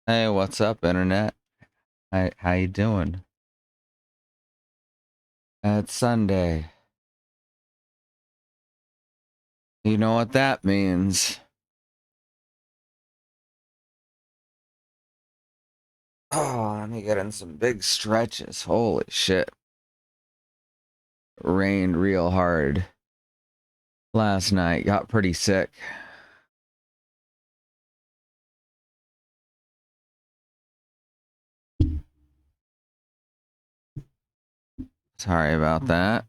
Hey, what's up, internet? How you doing? It's Sunday. You know what that means? Oh, let me get in some big stretches. Holy shit. Rained real hard last night. Got pretty sick. Sorry about that.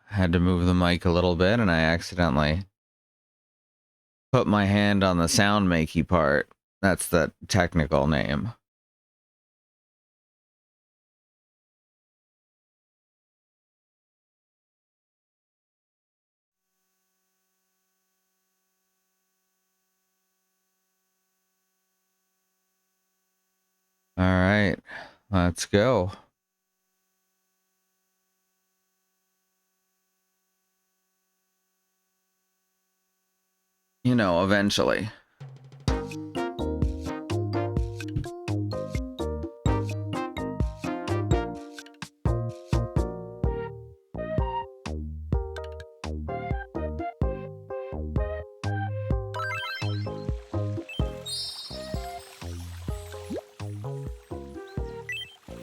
Had to move the mic a little bit and I accidentally put my hand on the sound makey part. That's the technical name. All right, let's go. You know, eventually.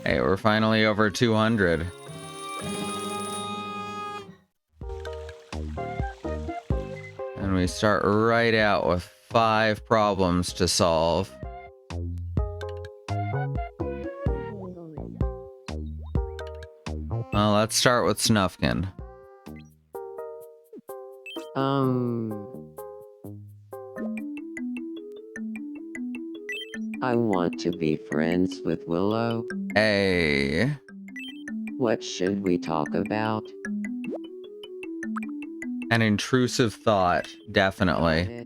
Hey, we're finally over 200. And we start right out with 5 problems to solve. Well, let's start with Snufkin. I want to be friends with Willow. Hey. What should we talk about? An intrusive thought, definitely.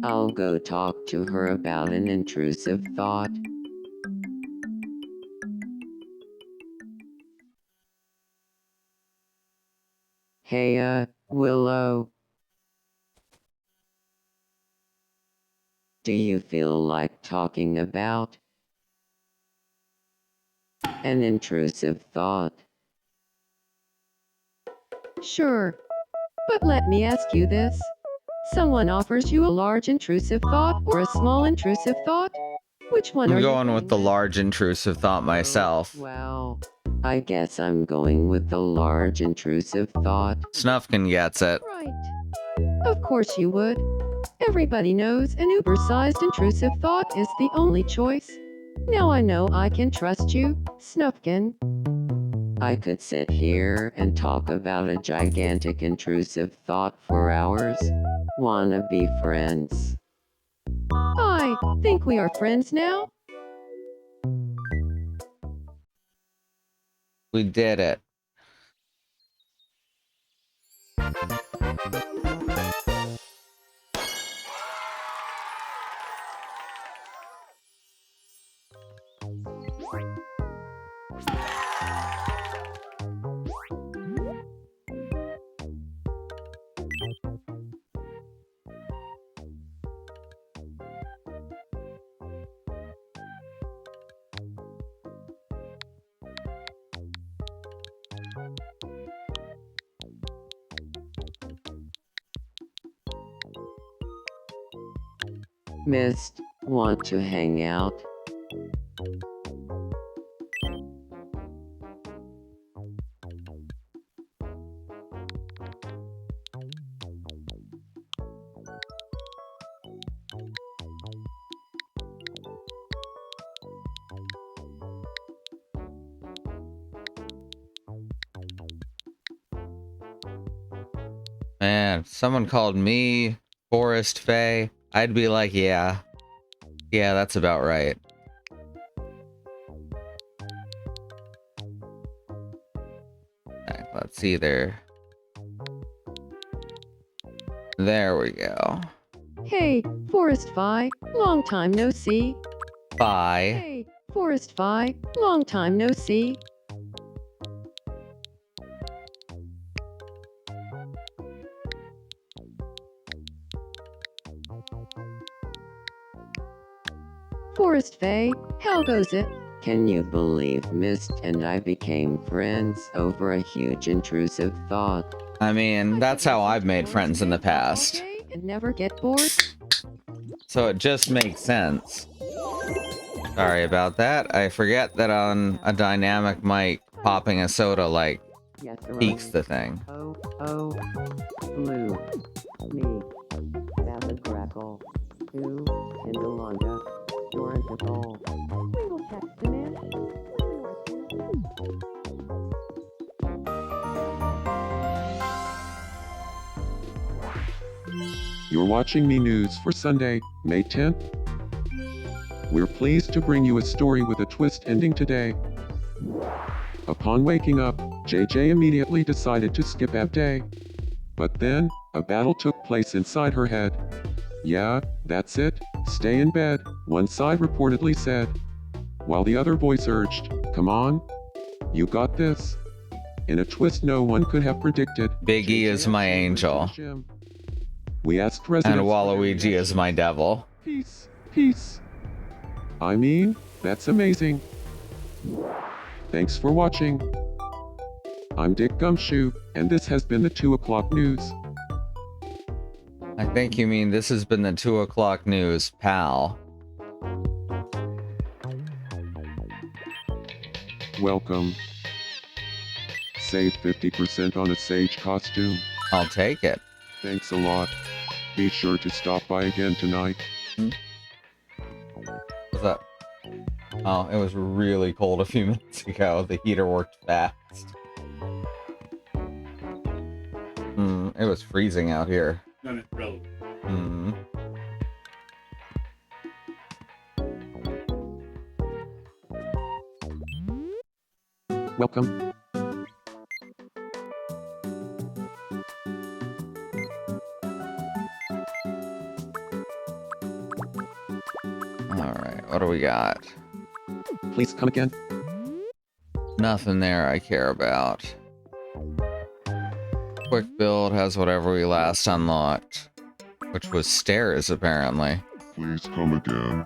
I'll go talk to her about an intrusive thought. Hey, Willow. Do you feel like talking about an intrusive thought? Sure. But let me ask you this. Someone offers you a large intrusive thought or a small intrusive thought? Which one I'm are you going with the large intrusive thought myself. Well, I guess I'm going with the large intrusive thought. Snufkin gets it. Right. Of course you would. Everybody knows an uber-sized intrusive thought is the only choice. Now I know I can trust you, Snufkin. I could sit here and talk about a gigantic intrusive thought for hours. Wanna be friends? I think we are friends now. We did it. Mist, want to hang out? Man, if someone called me Forest Fae, I'd be like, yeah. Yeah, that's about right. Let's see there. There we go. Hey, Forest Fi, long time no see. Bye. Hey, Forest Fi, long time no see. Forest Fae, how goes it? Can you believe Mist and I became friends over a huge intrusive thought? I mean, that's how I've made friends in the past. And never get bored? So it just makes sense. Sorry about that. I forget that on a dynamic mic, popping a soda, like, Yes, peaks the thing. Oh, blue. Me. Vapid crackle. Two. Indolanda. Dorantable. Single text demand. You're watching Me News for Sunday, May 10th. We're pleased to bring you a story with a twist ending today. Upon waking up, JJ immediately decided to skip that day. But then, a battle took place inside her head. Yeah, that's it, stay in bed, one side reportedly said. While the other voice urged, come on, you got this. In a twist no one could have predicted, Big E JJ is my actually went to angel. the gym. We asked residents And for their Waluigi is my devil. Peace, peace. I mean, that's amazing. Thanks for watching. I'm Dick Gumshoe, and this has been the 2 o'clock news. I think you mean this has been the 2 o'clock news, pal. Welcome. Save 50% on a sage costume. I'll take it. Thanks a lot. Be sure to stop by again tonight. What's up? Oh, it was really cold a few minutes ago. The heater worked fast. It was freezing out here. No, bro. Welcome. Alright, what do we got? Please come again. Nothing there I care about. Quick build has whatever we last unlocked, which was stairs apparently. Please come again.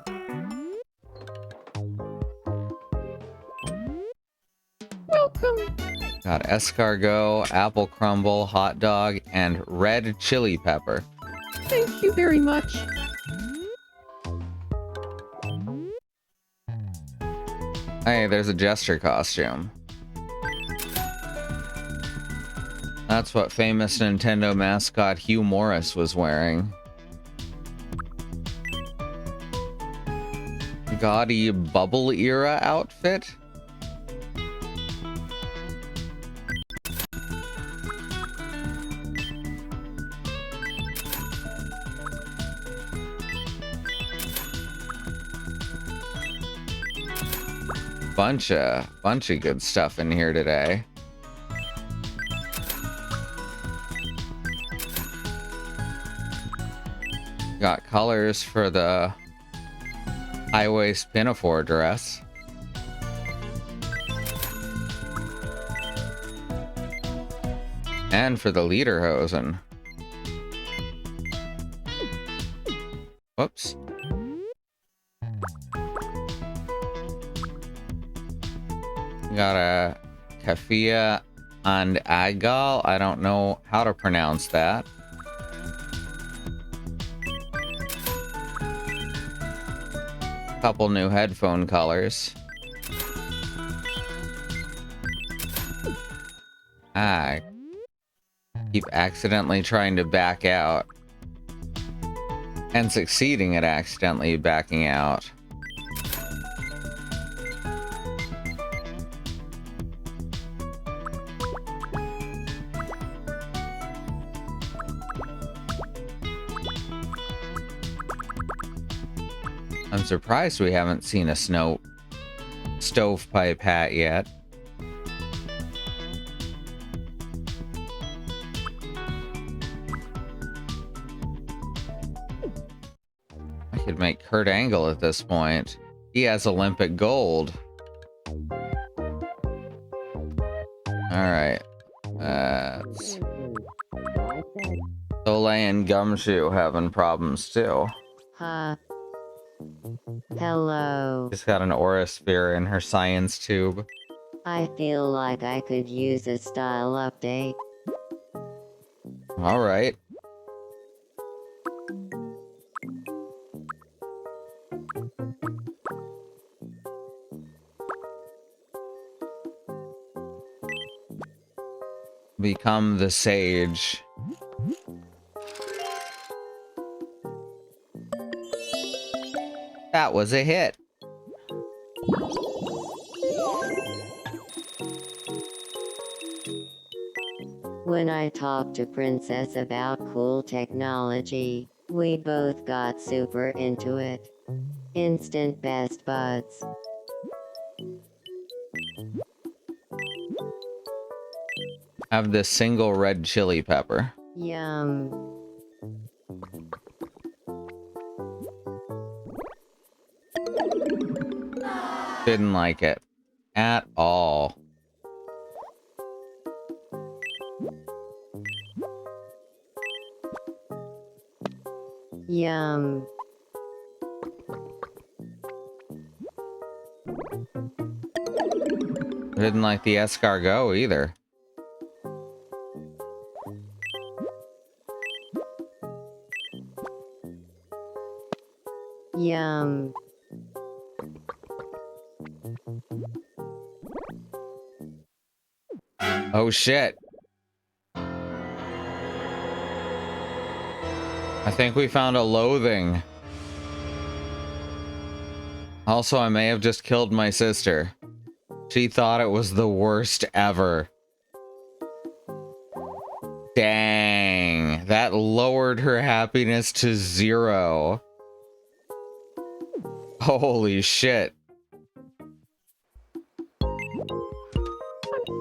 Welcome. Got escargot, apple crumble, hot dog, and red chili pepper. Thank you very much. Hey, there's a jester costume. That's what famous Nintendo mascot Hugh Morris was wearing. Gaudy bubble era outfit? Bunch of good stuff in here today. Got colors for the high-waist pinafore dress. And for the lederhosen. Whoops. Got a kafia and agal. I don't know how to pronounce that. Couple new headphone colors. I keep accidentally trying to back out and succeeding at accidentally backing out. I'm surprised we haven't seen a stovepipe hat yet. I could make Kurt Angle at this point. He has Olympic gold. Alright. Soleil and Gumshoe having problems too. Ha. Hello. She's got an aura sphere in her science tube. I feel like I could use a style update. All right. Become the sage. That was a hit. When I talked to Princess about cool technology, we both got super into it. Instant best buds. Have this single red chili pepper. Yum. Didn't like it at all. Yum. Didn't like the escargot either. Yum. Oh shit. I think we found a loathing. Also, I may have just killed my sister. She thought it was the worst ever. Dang. That lowered her happiness to 0. Holy shit. I'm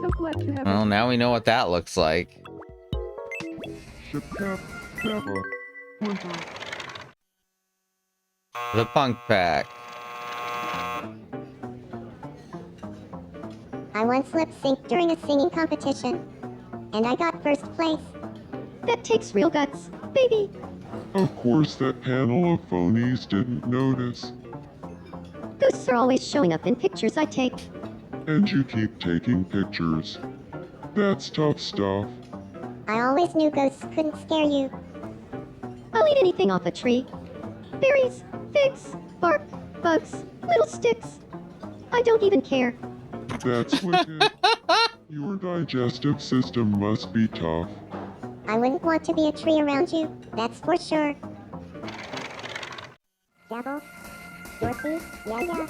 so glad to have Well, now we know what that looks like. The punk pack. I once lip synced during a singing competition, and I got first place. That takes real guts, baby. Of course, that panel of phonies didn't notice. Ghosts are always showing up in pictures I take. And you keep taking pictures. That's tough stuff. I always knew ghosts couldn't scare you. I'll eat anything off a tree. Berries, figs, bark, bugs, little sticks. I don't even care. That's wicked. Your digestive system must be tough. I wouldn't want to be a tree around you, that's for sure. Dabble? Dorothy? Yeah.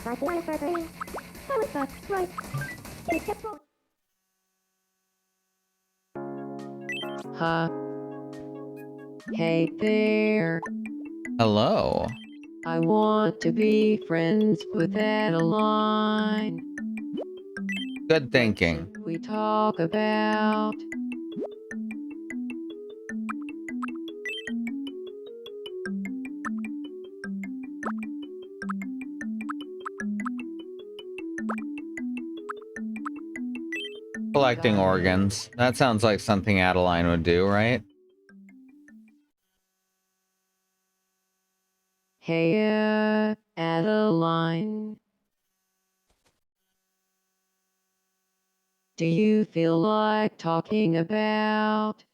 Monkey on a Burberry? Melissa, right. Acceptable. Huh? Hey there. Hello. I want to be friends with Adeline. Good thinking. We talk about Collecting organs. That sounds like something Adeline would do, right? Hey, Adeline. Do you feel like talking about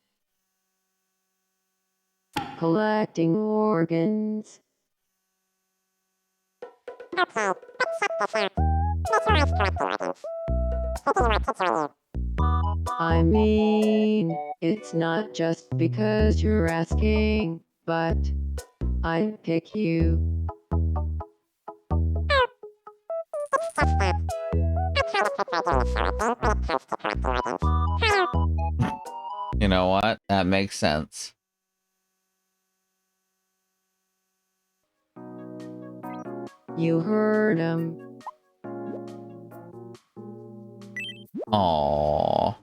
collecting organs? I mean, it's not just because you're asking, but I'd pick you. You know what? That makes sense. You heard him. Aww.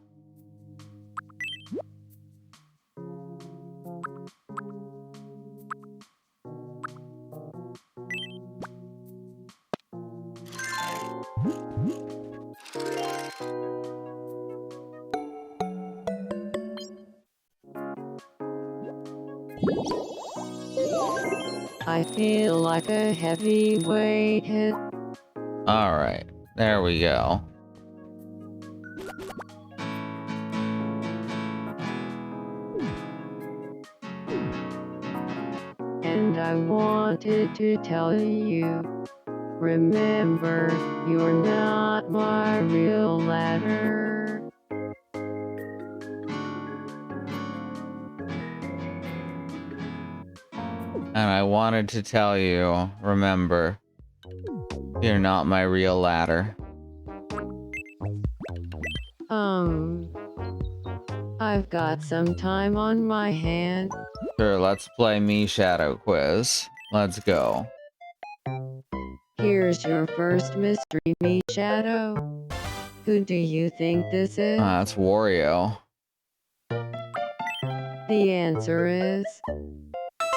I feel like a heavyweight hit. All right, there we go. And I wanted to tell you, remember, you're not my real ladder. And I wanted to tell you, remember, you're not my real ladder. I've got some time on my hand. Sure, let's play me Shadow Quiz. Let's go. Here's your first mystery, me Shadow. Who do you think this is? That's Wario. The answer is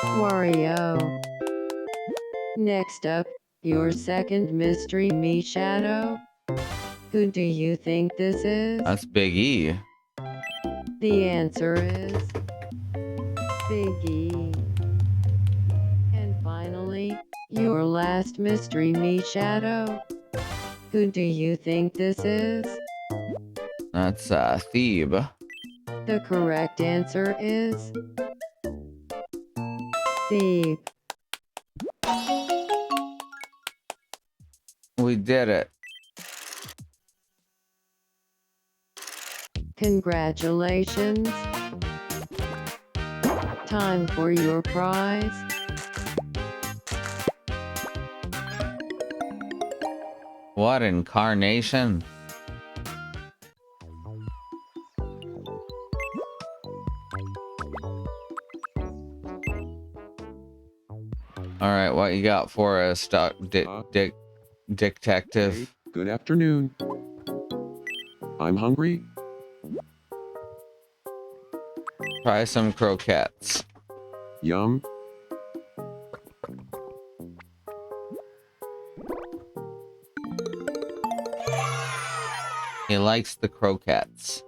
Wario. Next up, your second mystery, me Shadow. Who do you think this is? That's Big E. The answer is Big E. And finally, your last mystery, me Shadow. Who do you think this is? That's Thebe. The correct answer is Thebe. We did it. Congratulations. Time for your prize. What incarnation? All right, what you got for us, Detective? Hey, good afternoon. I'm hungry. Try some croquettes. Yum. He likes the croquettes.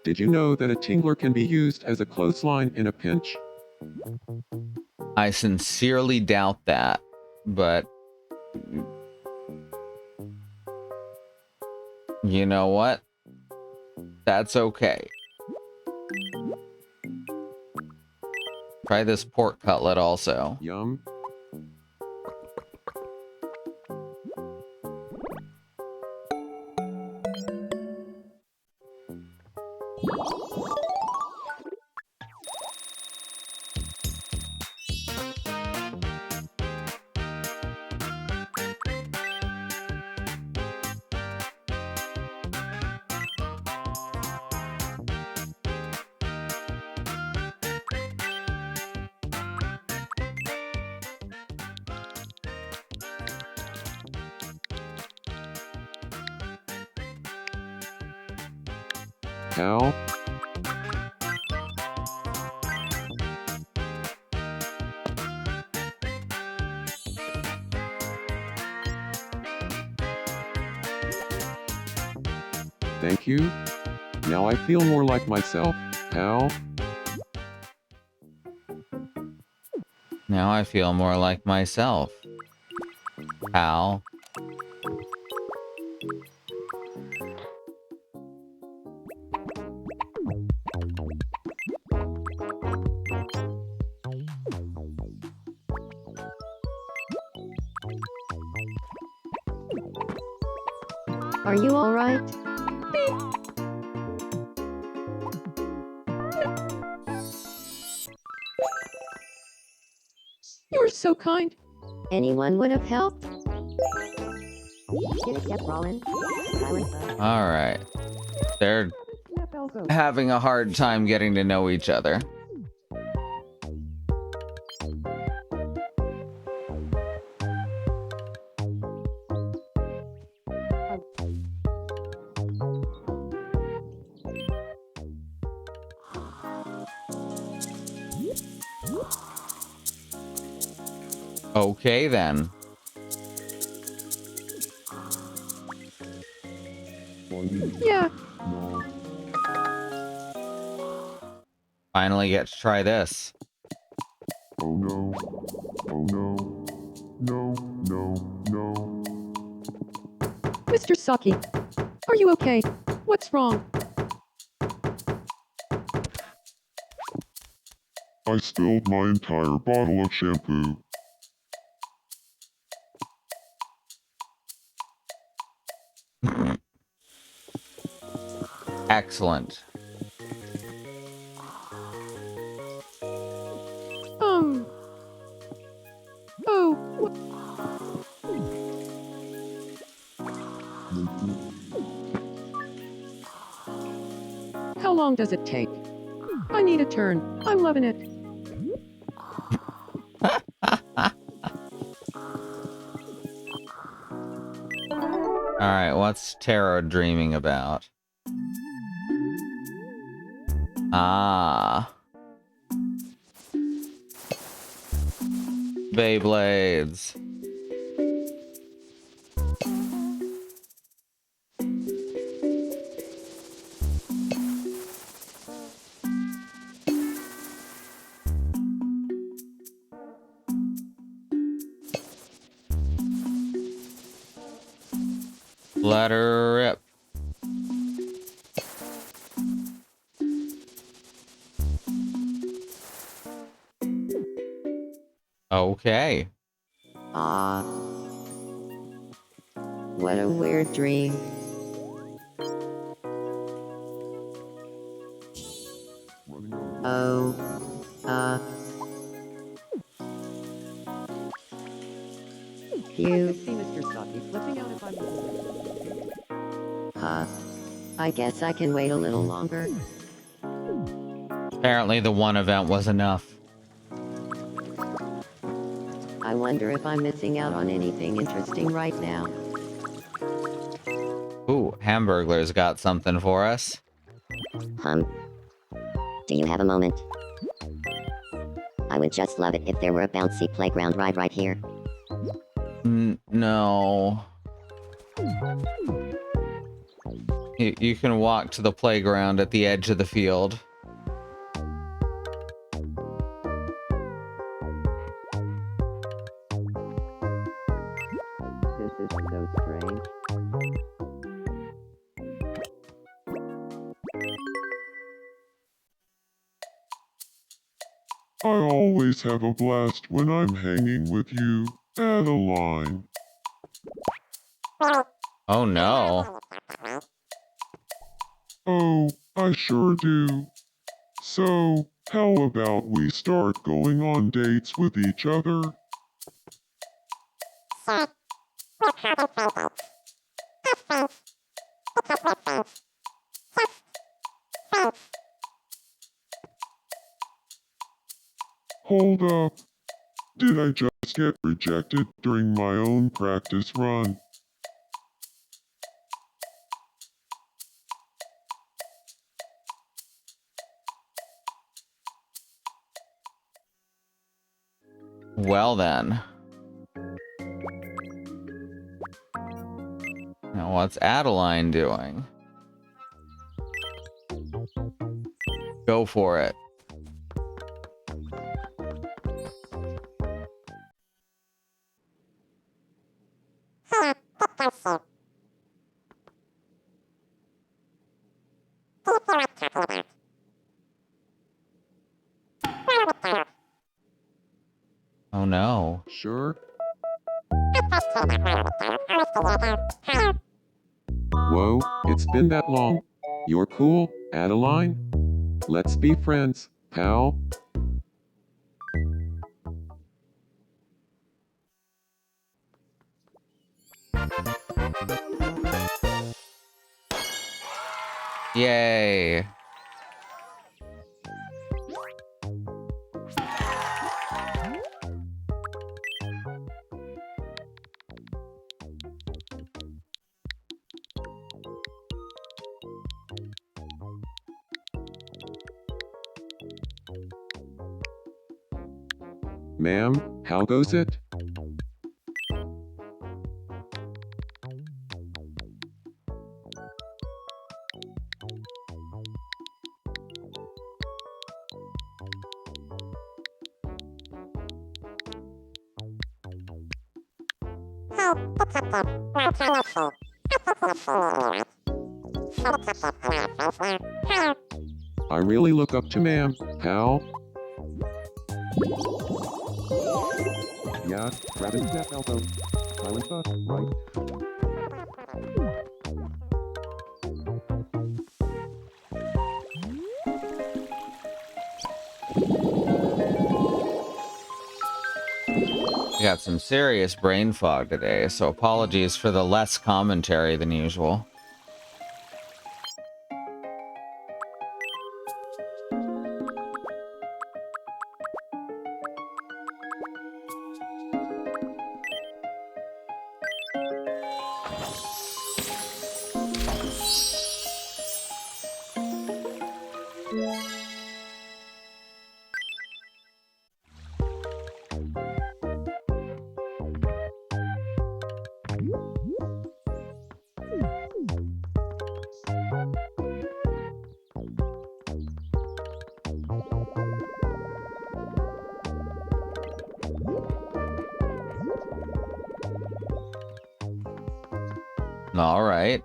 Did you know that a tingler can be used as a clothesline in a pinch? I sincerely doubt that, but you know what? That's okay. Try this pork cutlet also. Yum. Hal? Thank you. Now I feel more like myself, pal. Now I feel more like myself. Pal. Are you alright? You're so kind. Anyone would have helped? Get it, Rollin. All right. They're having a hard time getting to know each other. Okay, then. For Yeah, Finally get to try this. Oh no. Oh no. No, no, no. Mr. Saki. Are you okay? What's wrong? I spilled my entire bottle of shampoo. Excellent. Oh, how long does it take? I need a turn. I'm loving it. All right, what's Taro dreaming about? Ah. Beyblades. Let her rip. Okay. Ah. What a weird dream. Oh. I Phew. could see Mr. Saki flipping out if I was. I guess I can wait a little longer. Apparently the one event was enough. I wonder if I'm missing out on anything interesting right now. Ooh, Hamburglar's got something for us. Do you have a moment? I would just love it if there were a bouncy playground ride right here. No. You can walk to the playground at the edge of the field. This is so strange. I always have a blast when I'm hanging with you, Adeline. Oh no. Oh, I sure do. So, how about we start going on dates with each other? Hold up. Did I just get rejected during my own practice run? Well then. Now what's Adeline doing? Go for it. Oh no. Sure. Whoa, it's been that long. You're cool, Adeline? Let's be friends, pal. Yay. Ma'am, how goes it? I really look up to ma'am, pal. Yeah, grab his left elbow. Silence us, right? I got some serious brain fog today, so apologies for the less commentary than usual. All right.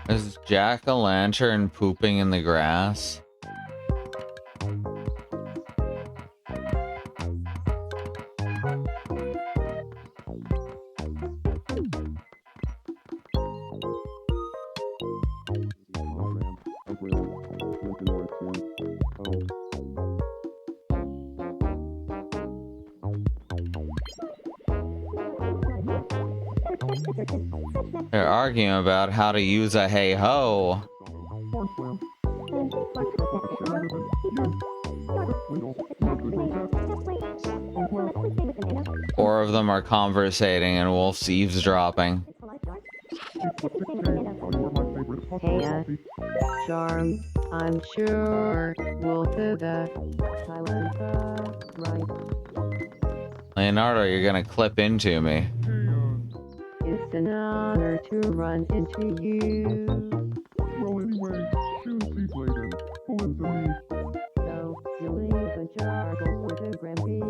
Is Jack-o'-lantern pooping in the grass? They're arguing about how to use a hey-ho. Four of them are conversating and Wolf's eavesdropping. Hey, Charm, I'm sure we'll do that. Silence, right? Leonardo, you're gonna clip into me. It's an honor to run into you. Well, anyway, choose later. Pull into me. So, you leave a jar with a Grammy.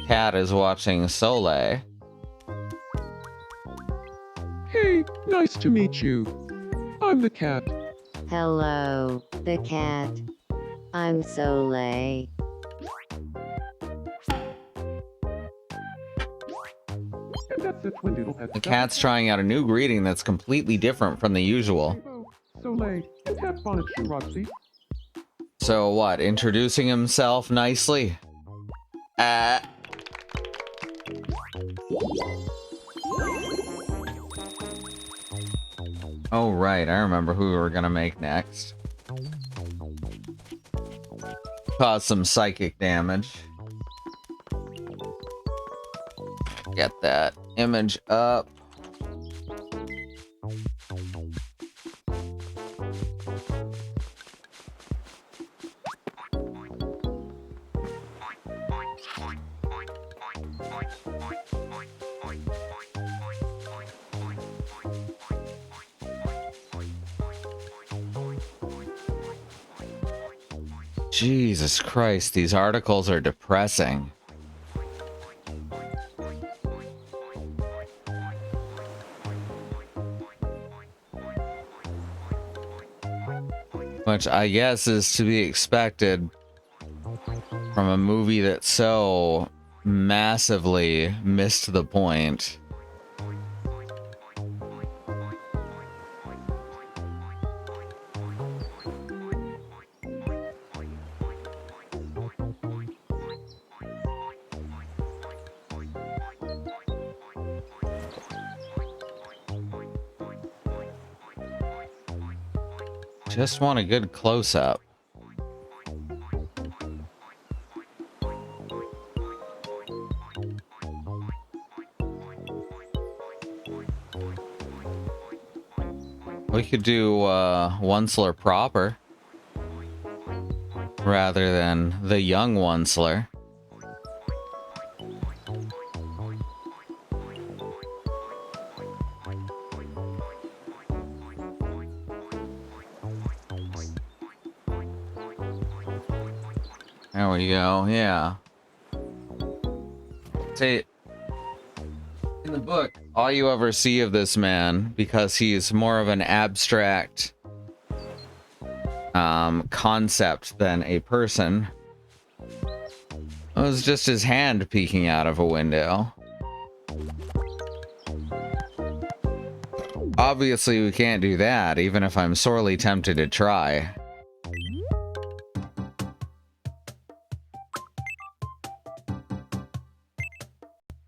Cat is watching Soleil. Hey, nice to meet you. I'm the cat. Hello, the cat. I'm Soleil. And that's it, Twindoodle has The cat's trying out a new greeting that's completely different from the usual. Soleil, and have fun at Shiratsi. So what, introducing himself nicely? Oh right, I remember who we were gonna make next. Cause some psychic damage. Get that image up. Jesus Christ, these articles are depressing. Which I guess is to be expected from a movie that so massively missed the point. Just want a good close-up. We could do Onceler proper rather than the young Onceler. There we go. Yeah. See, in the book, all you ever see of this man, because he's more of an abstract concept than a person, it was just his hand peeking out of a window. Obviously, we can't do that, even if I'm sorely tempted to try.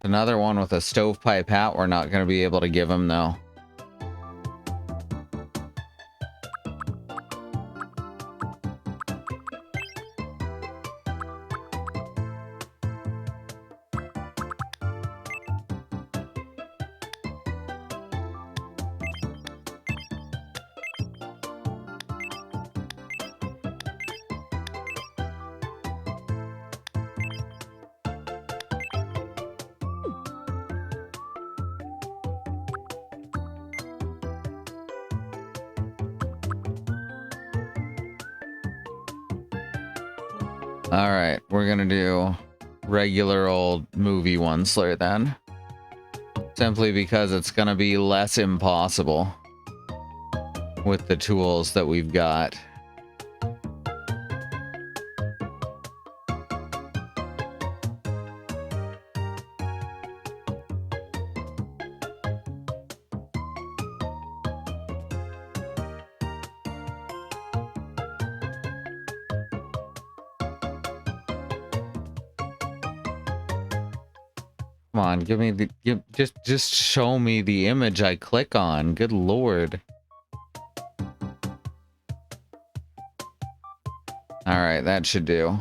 Another one with a stovepipe hat we're not going to be able to give him, though. Alright, we're gonna do regular old movie Onceler then. Simply because it's gonna be less impossible with the tools that we've got. Come on, give me the just show me the image I click on. Good lord. All right, that should do.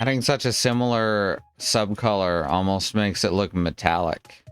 Having such a similar subcolor almost makes it look metallic.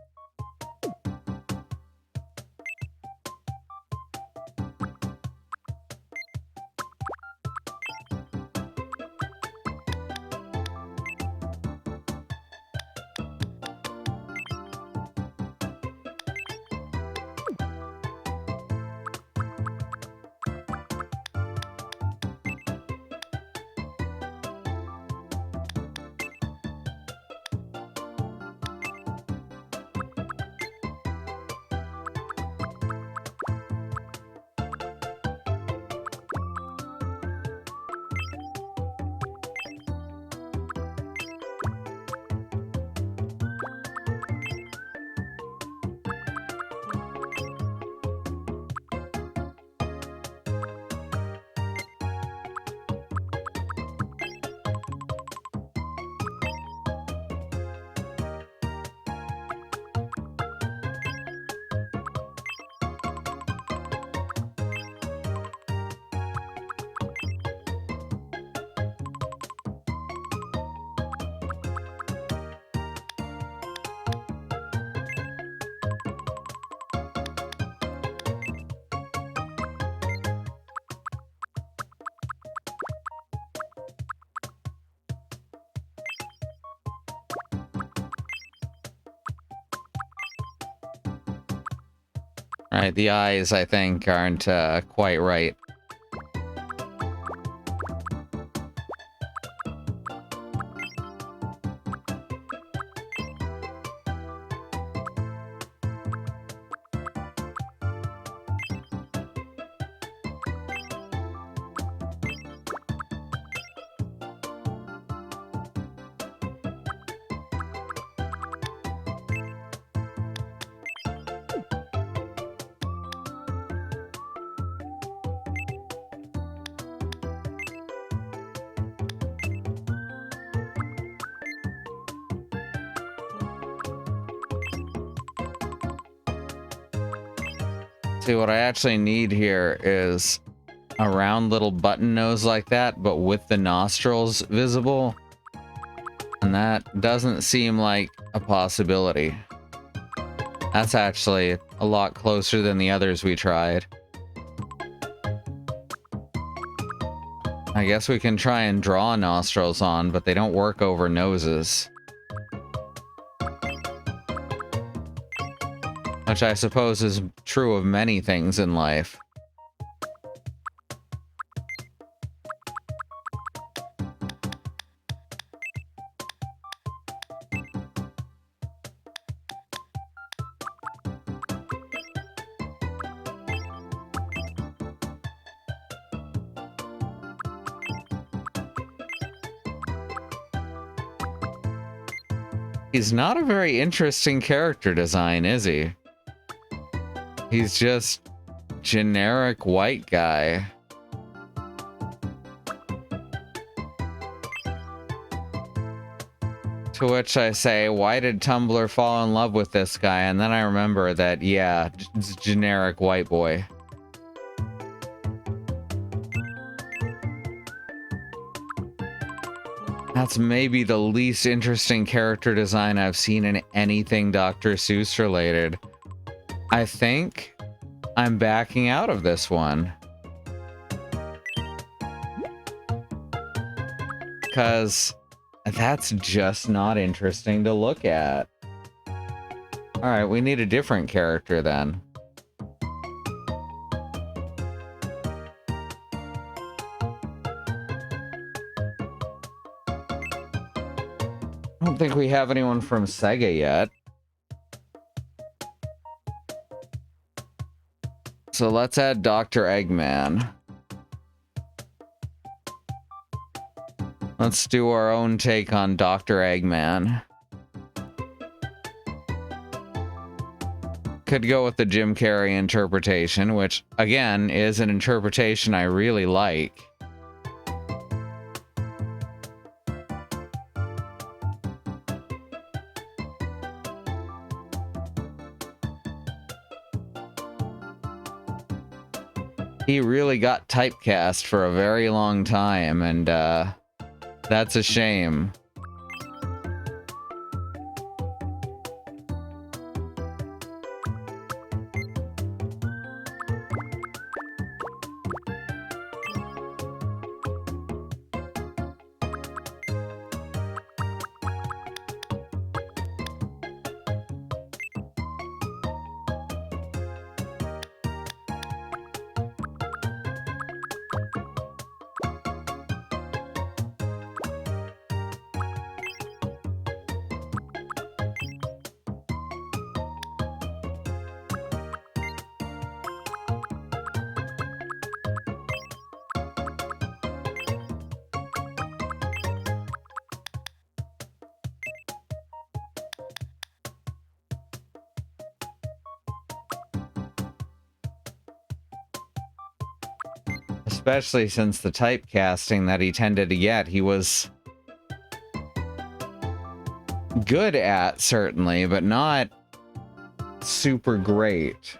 Right, the eyes, I think, aren't quite right. See, what I actually need here is a round little button nose like that, but with the nostrils visible. And that doesn't seem like a possibility. That's actually a lot closer than the others we tried. I guess we can try and draw nostrils on, but they don't work over noses. Which I suppose is true of many things in life. He's not a very interesting character design, is he? He's just generic white guy. To which I say, why did Tumblr fall in love with this guy? And then I remember that, yeah, it's generic white boy. That's maybe the least interesting character design I've seen in anything Dr. Seuss related. I think I'm backing out of this one. Because that's just not interesting to look at. Alright, we need a different character then. I don't think we have anyone from Sega yet. So let's add Dr. Eggman. Let's do our own take on Dr. Eggman. Could go with the Jim Carrey interpretation, which, again, is an interpretation I really like. He really got typecast for a very long time, and that's a shame. Especially since the typecasting that he tended to get, he was good at, certainly, but not super great.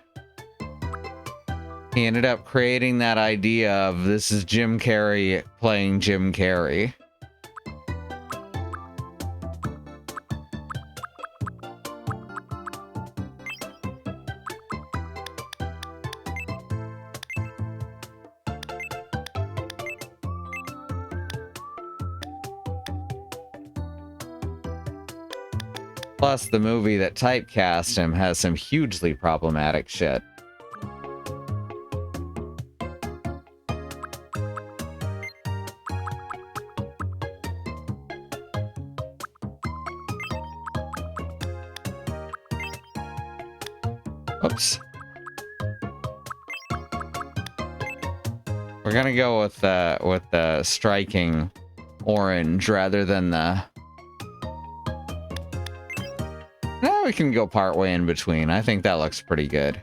He ended up creating that idea of this is Jim Carrey playing Jim Carrey. Plus, the movie that typecast him has some hugely problematic shit. Oops. We're gonna go with the striking orange rather than the... No, we can go partway in between. I think that looks pretty good.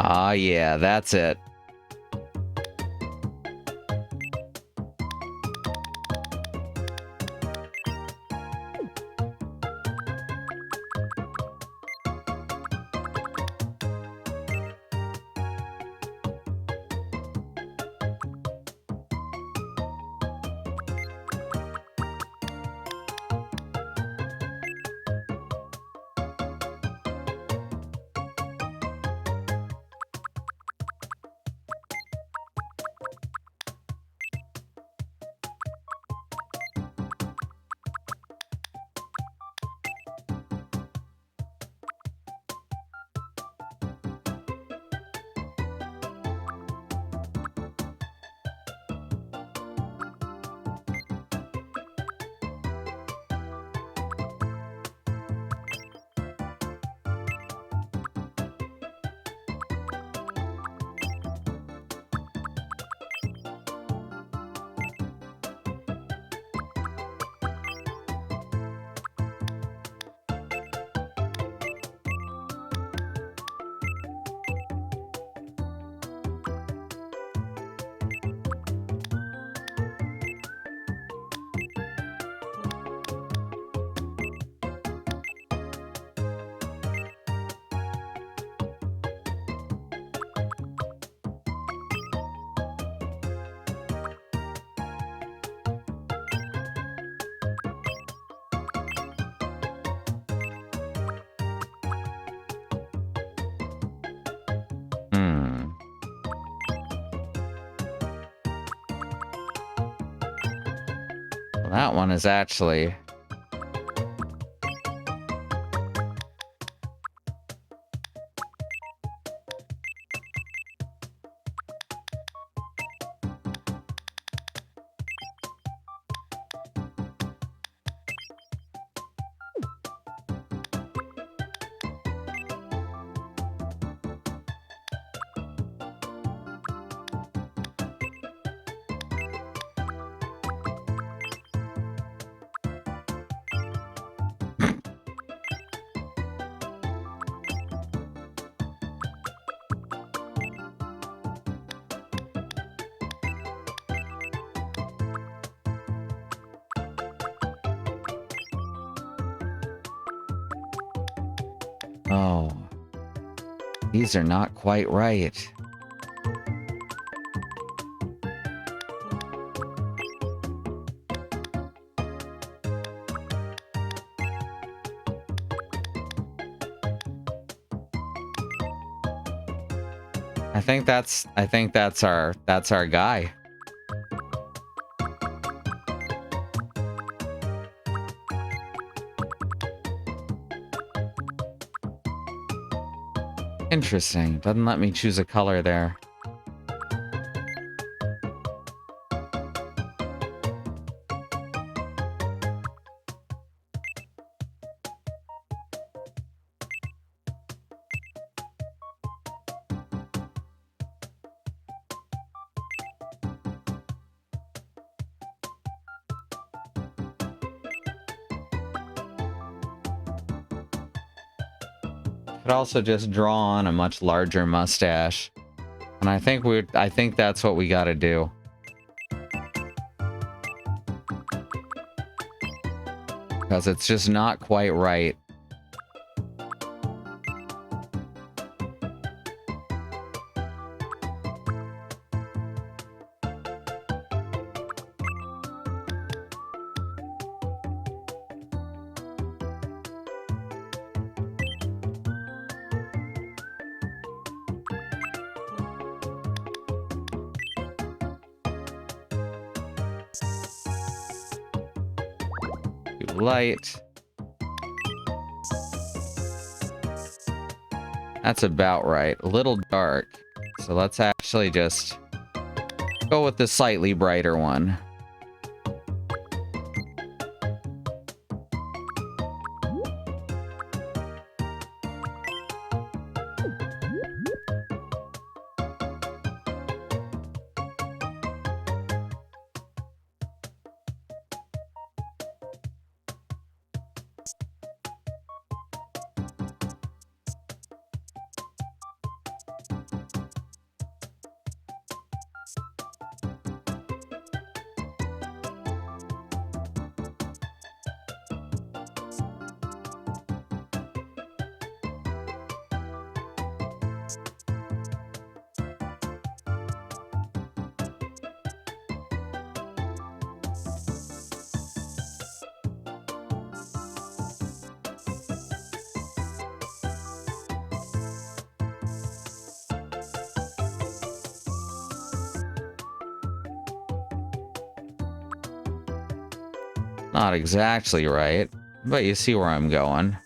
Ah, yeah, that's it. Hmm. Well, that one is actually... Oh. These are not quite right. I think that's our guy. Interesting. Doesn't let me choose a color there. Could also just draw on a much larger mustache. And I think that's what we gotta do. Because it's just not quite right. Too light. That's about right. A little dark. So let's actually just go with the slightly brighter one. Not exactly right, but you see where I'm going.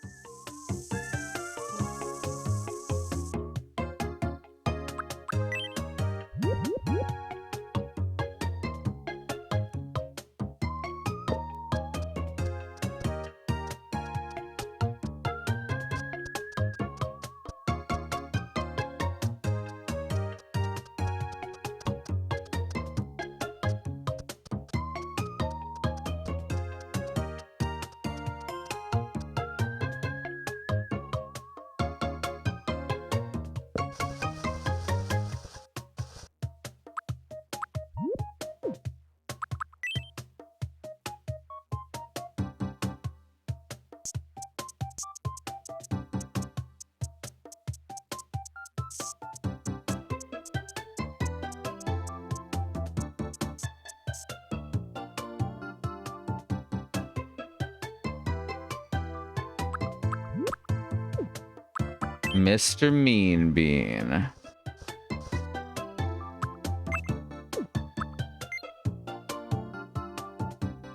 Mr. Mean Bean.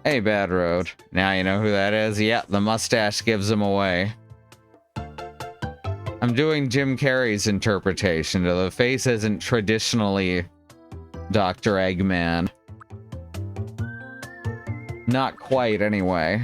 Hey, Bad Road. Now you know who that is? Yeah, the mustache gives him away. I'm doing Jim Carrey's interpretation, though the face isn't traditionally Dr. Eggman. Not quite, anyway.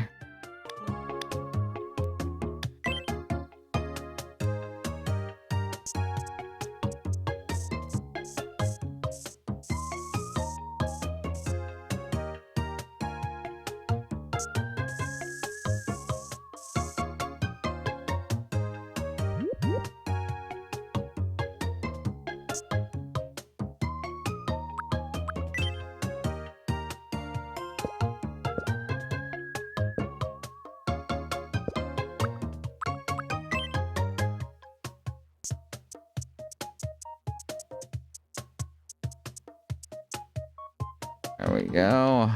There we go.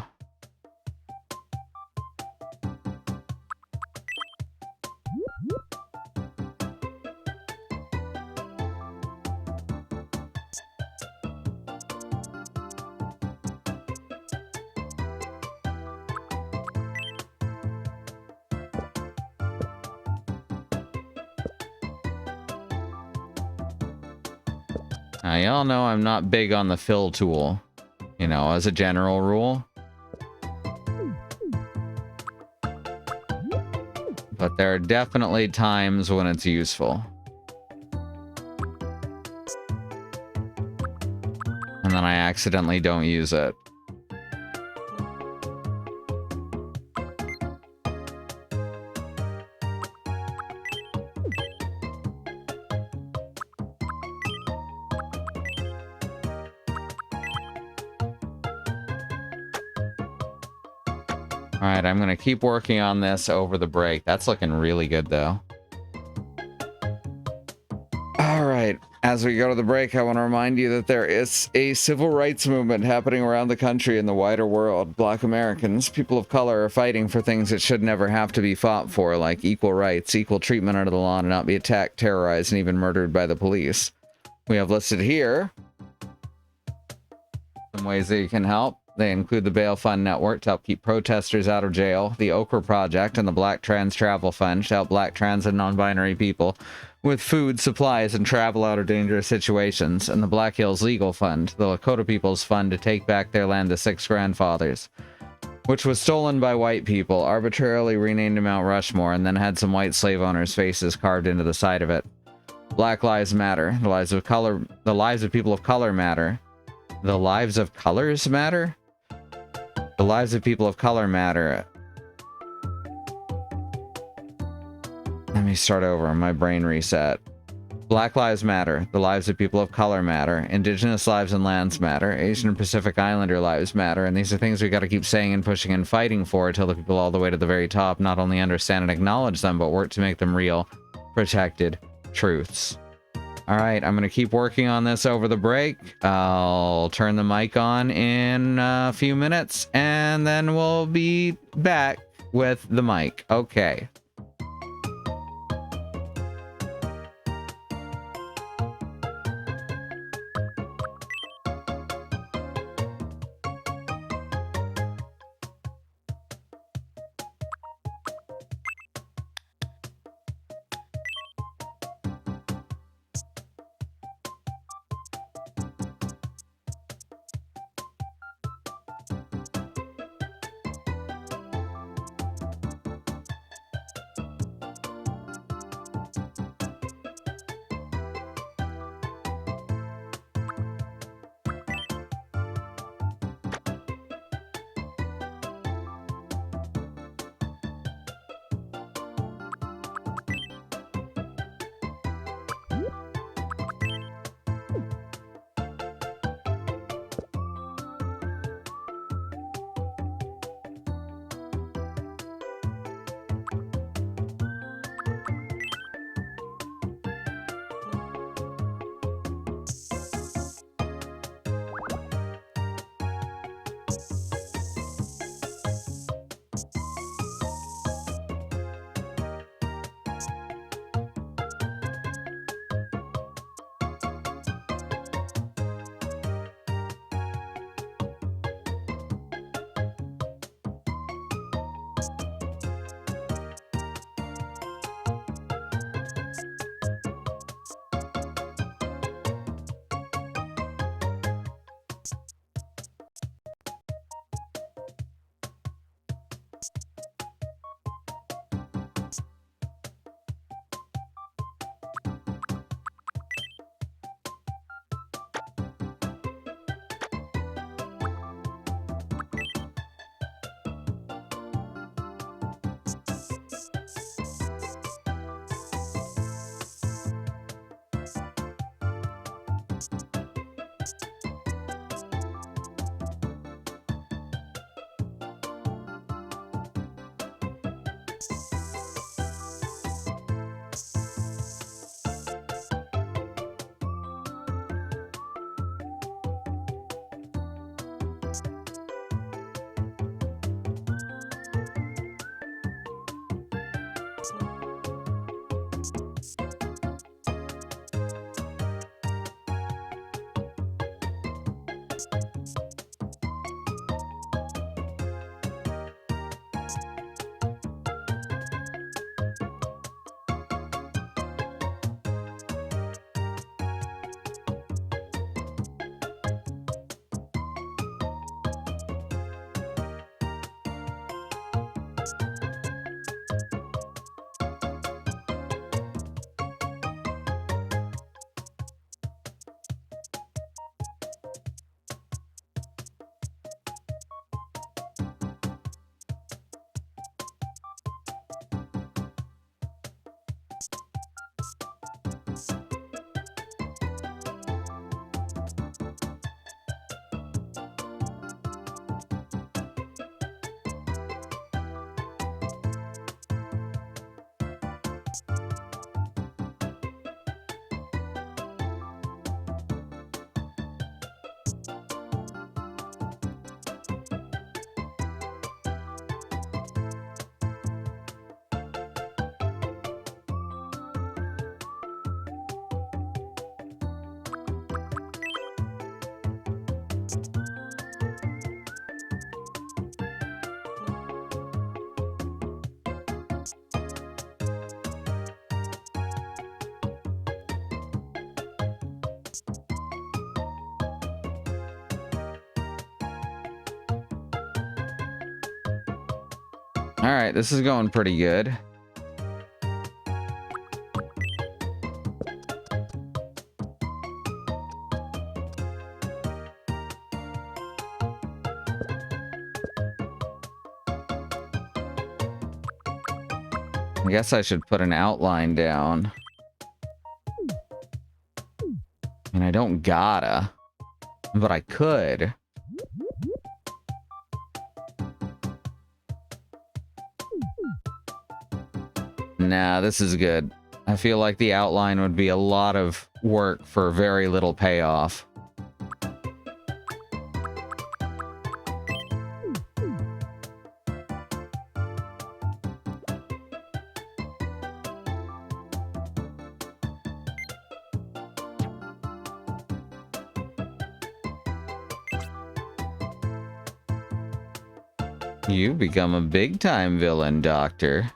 Now, y'all know I'm not big on the fill tool, you know, as a general rule. But there are definitely times when it's useful. And then I accidentally don't use it. Alright, I'm gonna keep working on this over the break. That's looking really good, though. Alright, as we go to the break, I want to remind you that there is a civil rights movement happening around the country and the wider world. Black Americans, people of color, are fighting for things that should never have to be fought for, like equal rights, equal treatment under the law, and not be attacked, terrorized, and even murdered by the police. We have listed here some ways that you can help. They include the Bail Fund Network to help keep protesters out of jail, the Okra Project, and the Black Trans Travel Fund to help black, trans, and non-binary people with food, supplies, and travel out of dangerous situations, and the Black Hills Legal Fund, the Lakota People's Fund to take back their land to 6 grandfathers, which was stolen by white people, arbitrarily renamed to Mount Rushmore, and then had some white slave owners' faces carved into the side of it. Black Lives Matter, the lives of people of color matter. The lives of colors matter? The lives of people of color matter. Let me start over. My brain reset. Black Lives Matter. The lives of people of color matter. Indigenous lives and lands matter. Asian and Pacific Islander lives matter. And these are things we got to keep saying and pushing and fighting for until the people all the way to the very top not only understand and acknowledge them, but work to make them real, protected truths. All right, I'm going to keep working on this over the break. I'll turn the mic on in a few minutes, and then we'll be back with the mic. Okay. All right, this is going pretty good. I guess I should put an outline down. And I don't gotta, but I could. Nah, this is good. I feel like the outline would be a lot of work for very little payoff. You become a big-time villain, Doctor.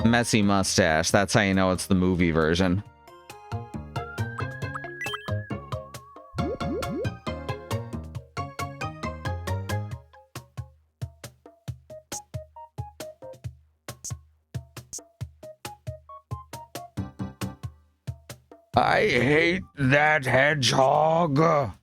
Messy mustache. That's how you know it's the movie version. I hate that hedgehog.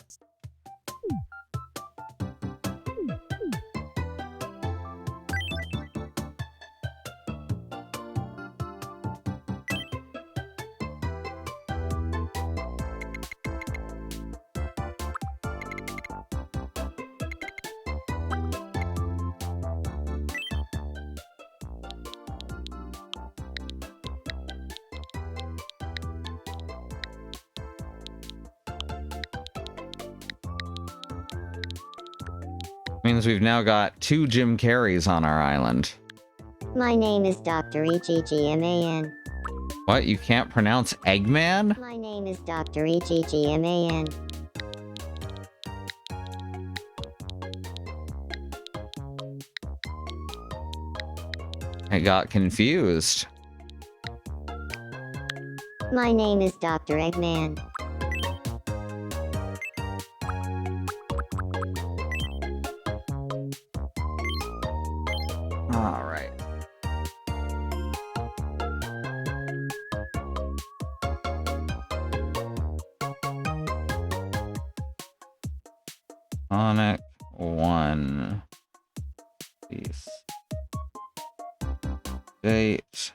Means we've now got 2 Jim Carreys on our island. My name is Dr. EGGMAN. What? You can't pronounce Eggman? My name is Dr. EGGMAN. I got confused. My name is Dr. Eggman. All right. Sonic, One piece. Date.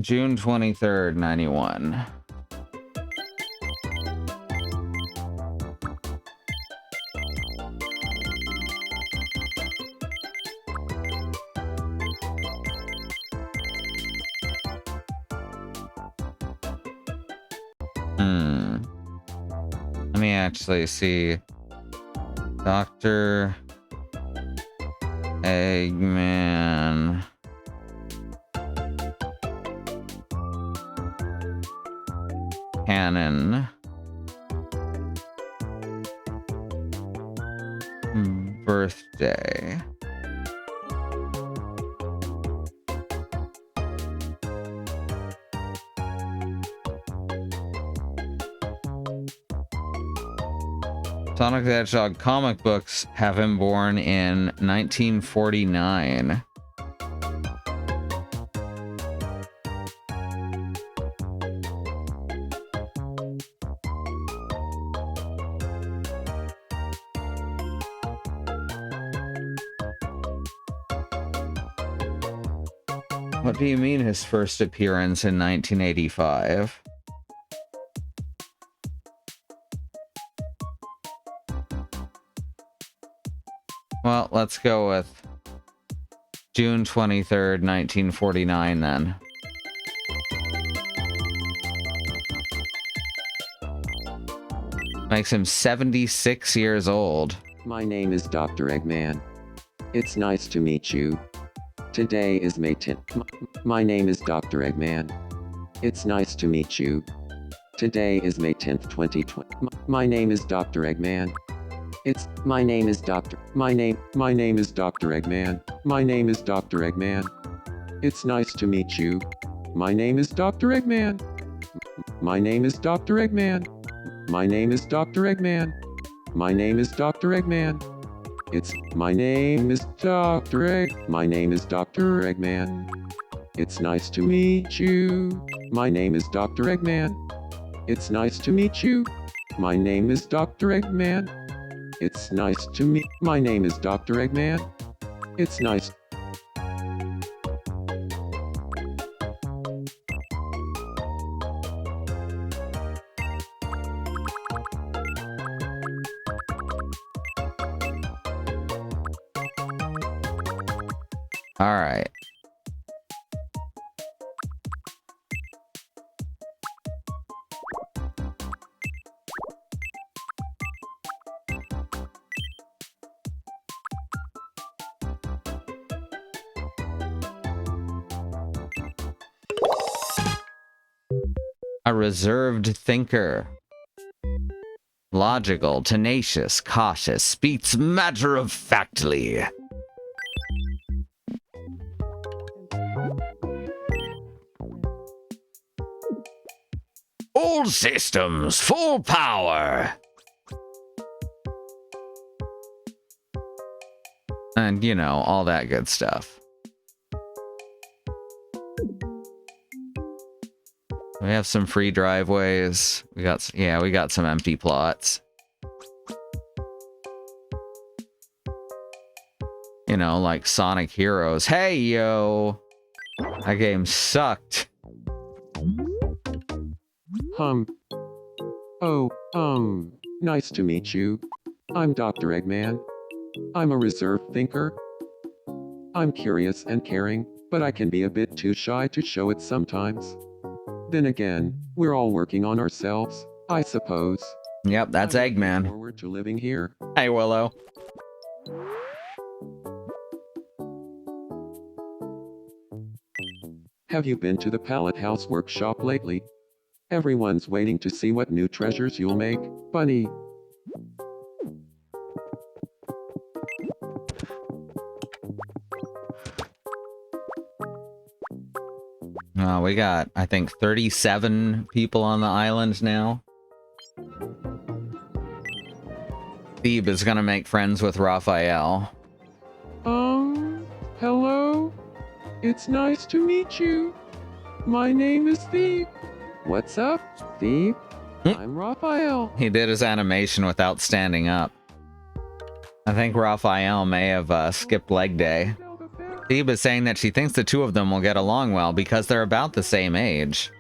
June 23rd, 91. Let me actually see. Dr. Eggman. Canon. Birthday. Sonic the Hedgehog comic books have him born in 1949. What do you mean his first appearance in 1985? Well, let's go with June 23rd, 1949 then. Makes him 76 years old. My name is Dr. Eggman. It's nice to meet you. Today is May 10th. My name is Dr. Eggman. It's nice to meet you. Today is May 10th, 2020. My name is Dr. Eggman. My name is Dr. Eggman. My name is Dr. Eggman. It's nice to meet you. My name is Dr. Eggman. My name is Dr. Eggman. My name is Dr. Eggman. My name is Dr. Eggman. My name is Dr. My name is Dr. Eggman. It's nice to meet you. My name is Dr. Eggman. It's nice to meet you. My name is Dr. Eggman. It's nice to meet. My name is Dr. Eggman. It's nice. All right. A reserved thinker. Logical, tenacious, cautious, speaks matter-of-factly. All systems, full power. And, you know, all that good stuff. We have some free driveways. We got some empty plots. You know, like Sonic Heroes. Hey, yo! That game sucked. Nice to meet you. I'm Dr. Eggman. I'm a reserved thinker. I'm curious and caring, but I can be a bit too shy to show it sometimes. Then again, we're all working on ourselves, I suppose. Yep, that's I'm looking Eggman. forward to living here. Hey, Willow. Have you been to the Pallet House workshop lately? Everyone's waiting to see what new treasures you'll make, Bunny. We got, I think, 37 people on the island now. Thebe is gonna make friends with Raphael. Hello? It's nice to meet you. My name is Thebe. What's up, Thebe? I'm Raphael. He did his animation without standing up. I think Raphael may have skipped leg day. Steve is saying that she thinks the two of them will get along well because they're about the same age.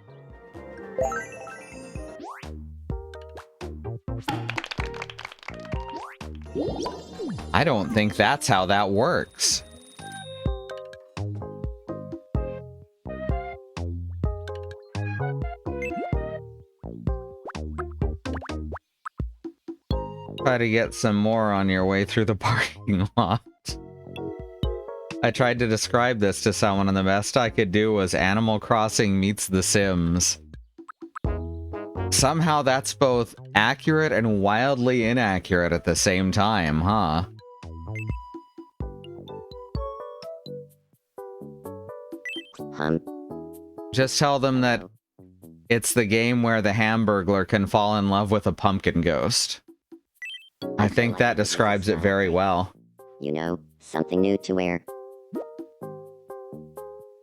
I don't think that's how that works. Try to get some more on your way through the parking lot. I tried to describe this to someone and the best I could do was Animal Crossing meets The Sims. Somehow that's both accurate and wildly inaccurate at the same time, huh? Just tell them that it's the game where the Hamburglar can fall in love with a pumpkin ghost. I think that describes it very well. You know, something new to wear.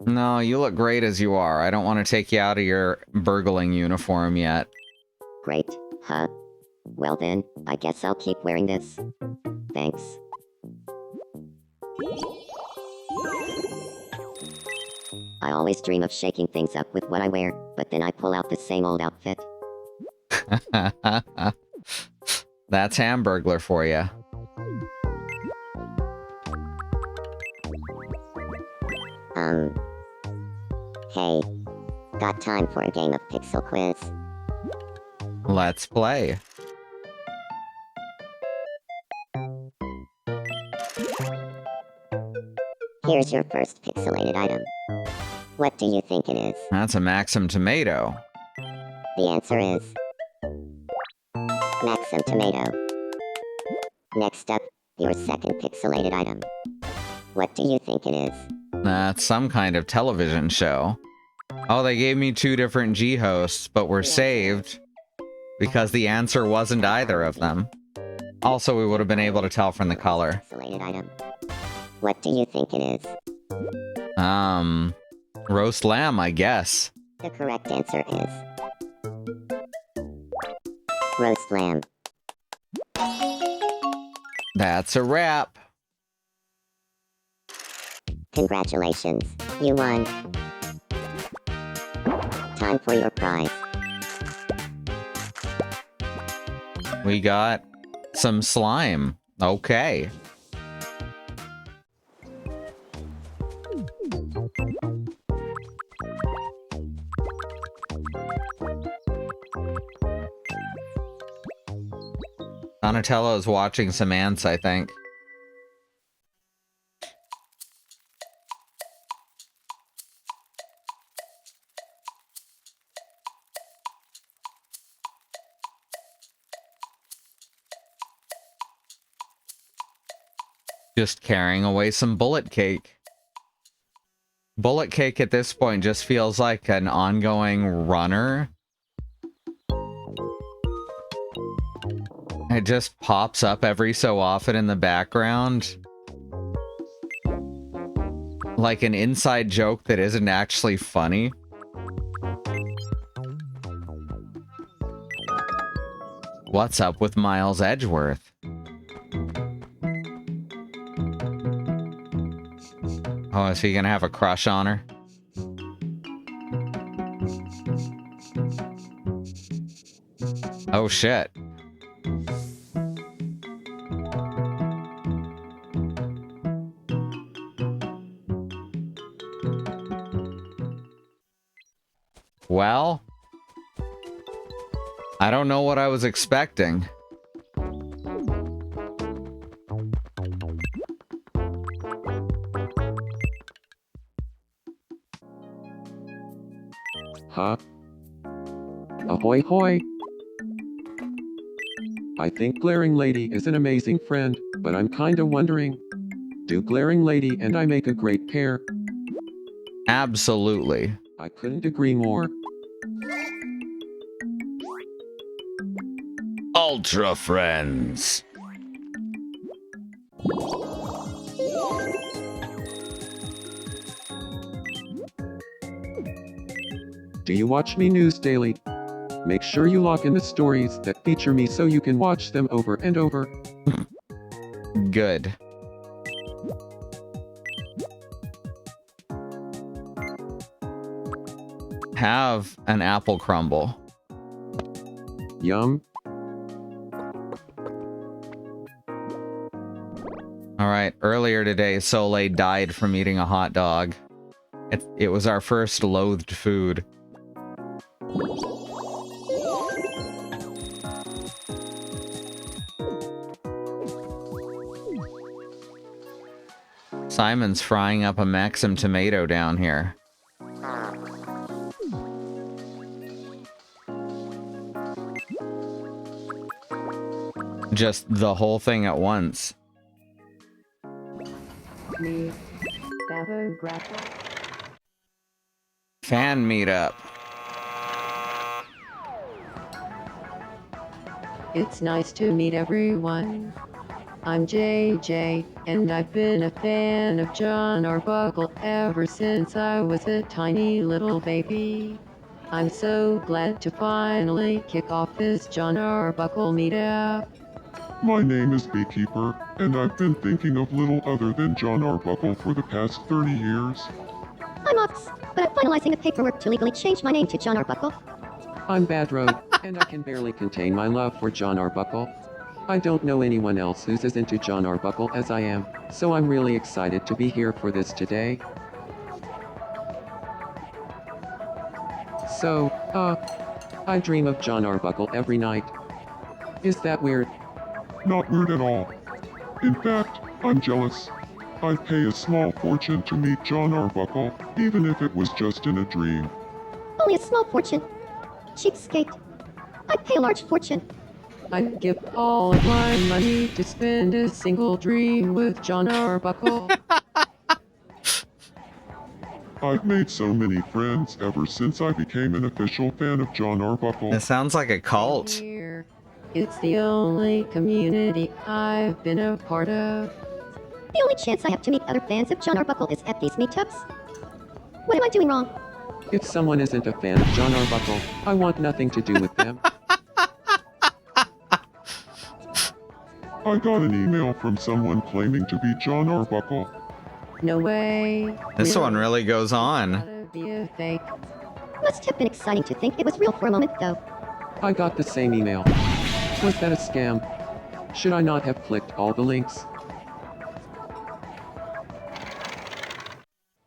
No, you look great as you are. I don't want to take you out of your burgling uniform yet. Great, huh? Well then, I guess I'll keep wearing this. Thanks. I always dream of shaking things up with what I wear, but then I pull out the same old outfit. That's Hamburglar for you. Hey, got time for a game of pixel quiz? Let's play. Here's your first pixelated item. What do you think it is? That's a Maxim tomato. The answer is Maxim tomato. Next up, your second pixelated item. What do you think it is? That's some kind of television show. Oh, they gave me two different G hosts, but were saved because the answer wasn't either of them. Also, we would have been able to tell from the color. Pixelated item. What do you think it is? Roast lamb, I guess. The correct answer is roast lamb. That's a wrap. Congratulations, you won. Time for your prize. We got some slime. Okay. Donatello is watching some ants, I think. Just carrying away some bullet cake. Bullet cake at this point just feels like an ongoing runner. It just pops up every so often in the background. Like an inside joke that isn't actually funny. What's up with Miles Edgeworth? Oh, is he gonna have a crush on her? Oh shit. Well, I don't know what I was expecting. Huh? Ahoy hoy! I think Glaring Lady is an amazing friend, but I'm kinda wondering, do Glaring Lady and I make a great pair? Absolutely. I couldn't agree more. Ultra Friends. Do you watch me news daily? Make sure you lock in the stories that feature me so you can watch them over and over. Good. Have an apple crumble. Yum. All right, earlier today, Soleil died from eating a hot dog. It was our first loathed food. Simon's frying up a Maxim tomato down here. Just the whole thing at once. Me. Bavo grapple. Fan meetup. It's nice to meet everyone. I'm JJ, and I've been a fan of John Arbuckle ever since I was a tiny little baby. I'm so glad to finally kick off this John Arbuckle meetup. My name is Beekeeper, and I've been thinking of little other than John Arbuckle for the past 30 years. I'm Ox, but I'm finalizing the paperwork to legally change my name to John Arbuckle. I'm Bad Road, and I can barely contain my love for John Arbuckle. I don't know anyone else who's as into John Arbuckle as I am, so I'm really excited to be here for this today. So, I dream of John Arbuckle every night. Is that weird? Not weird at all. In fact, I'm jealous. I'd pay a small fortune to meet John Arbuckle, even if it was just in a dream. Only a small fortune. Cheapskate. I'd pay a large fortune. I'd give all of my money to spend a single dream with John Arbuckle. I've made so many friends ever since I became an official fan of John Arbuckle. It sounds like a cult. Here. It's the only community I've been a part of. The only chance I have to meet other fans of John Arbuckle is at these meetups. What am I doing wrong? If someone isn't a fan of John Arbuckle, I want nothing to do with them. I got an email from someone claiming to be John Arbuckle. No way. This one really goes on. Gotta be a fake. Must have been exciting to think it was real for a moment, though. I got the same email. Was that a scam? Should I not have clicked all the links?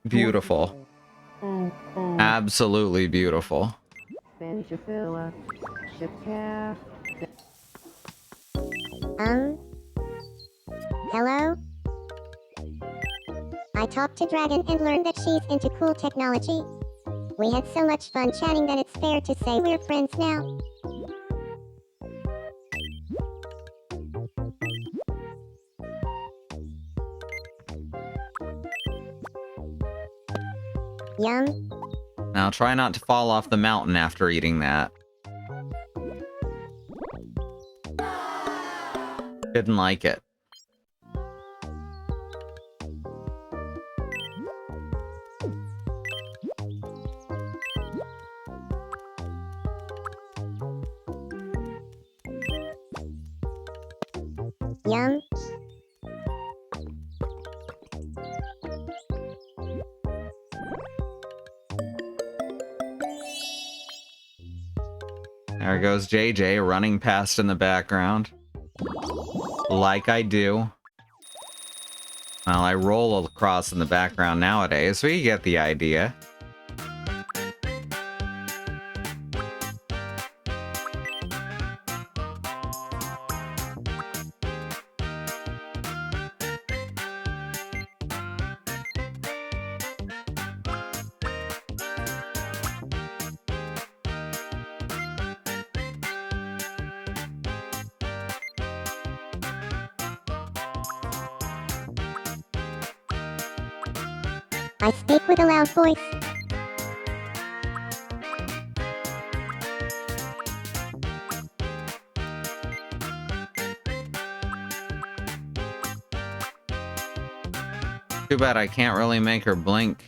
Beautiful. Absolutely beautiful. Benjafilla. Shapcaf. Hello? I talked to Dragon and learned that she's into cool technology. We had so much fun chatting that it's fair to say we're friends now. Yum. Now try not to fall off the mountain after eating that. Didn't like it. Yum. There goes JJ running past in the background. Like I do. Well, I roll across in the background nowadays, so you get the idea. I speak with a loud voice. Too bad I can't really make her blink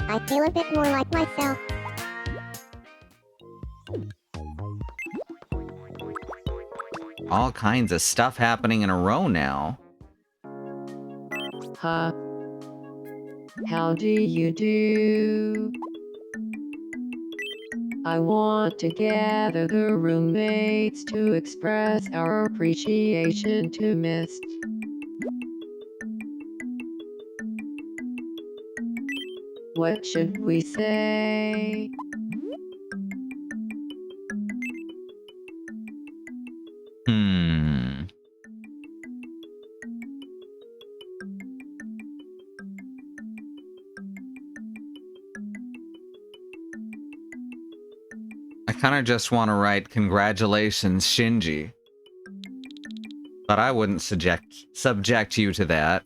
I feel a bit more like myself. All kinds of stuff happening in a row now. Huh? How do you do? I want to gather the roommates to express our appreciation to Mist. What should we say? Hmm. I kind of just want to write congratulations, Shinji. But I wouldn't subject you to that.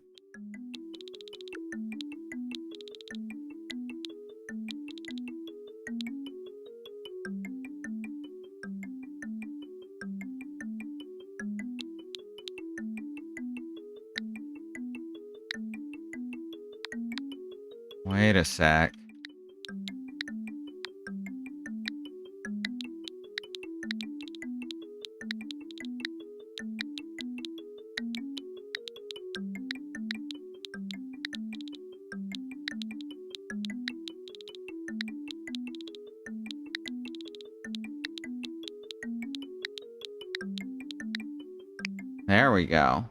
Wait a sec. There we go.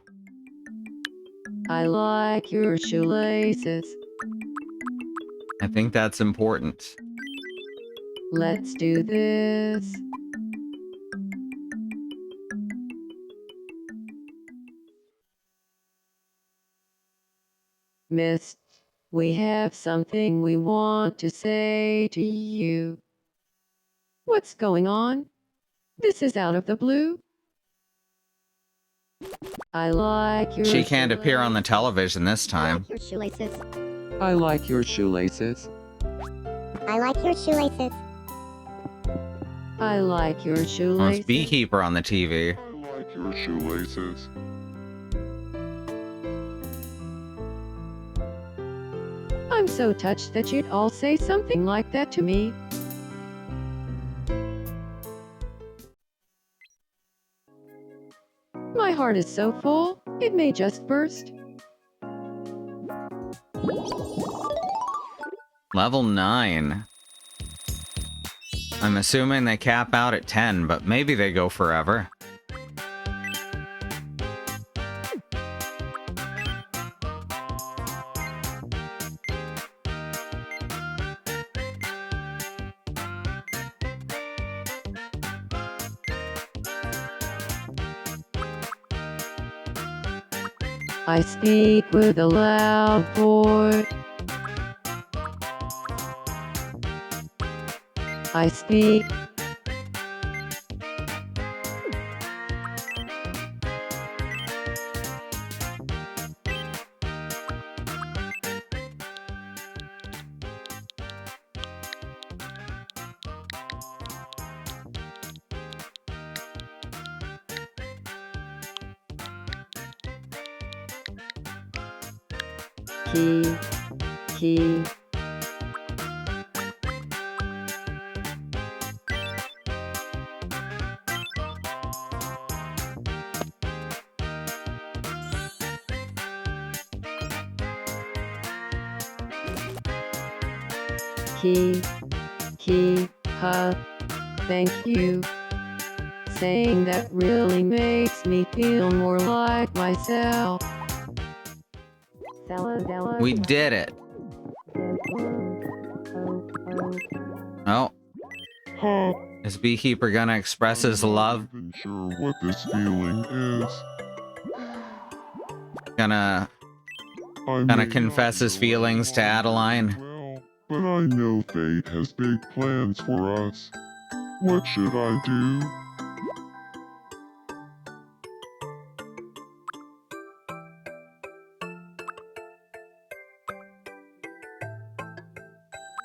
I like your shoelaces. I think that's important. Let's do this. Mist, we have something we want to say to you. What's going on? This is out of the blue. I like your She can't appear on the television this I time. like your shoelaces. I like your shoelaces. I like your shoelaces. I like your Oh, it's shoelaces. Beekeeper on the TV. I like your shoelaces. I'm so touched that you'd all say something like that to me. My heart is so full, it may just burst. Level 9. I'm assuming they cap out at 10, but maybe they go forever. I speak with a loud voice. I speak. Key. Huh. Thank you. Saying that really makes me feel more like myself. We did it. Oh. Is Beekeeper gonna express his love? I'm not even sure what this feeling is. Gonna I may not confess his know feelings to everyone Adeline? well, but I know fate has big plans for us. What should I do?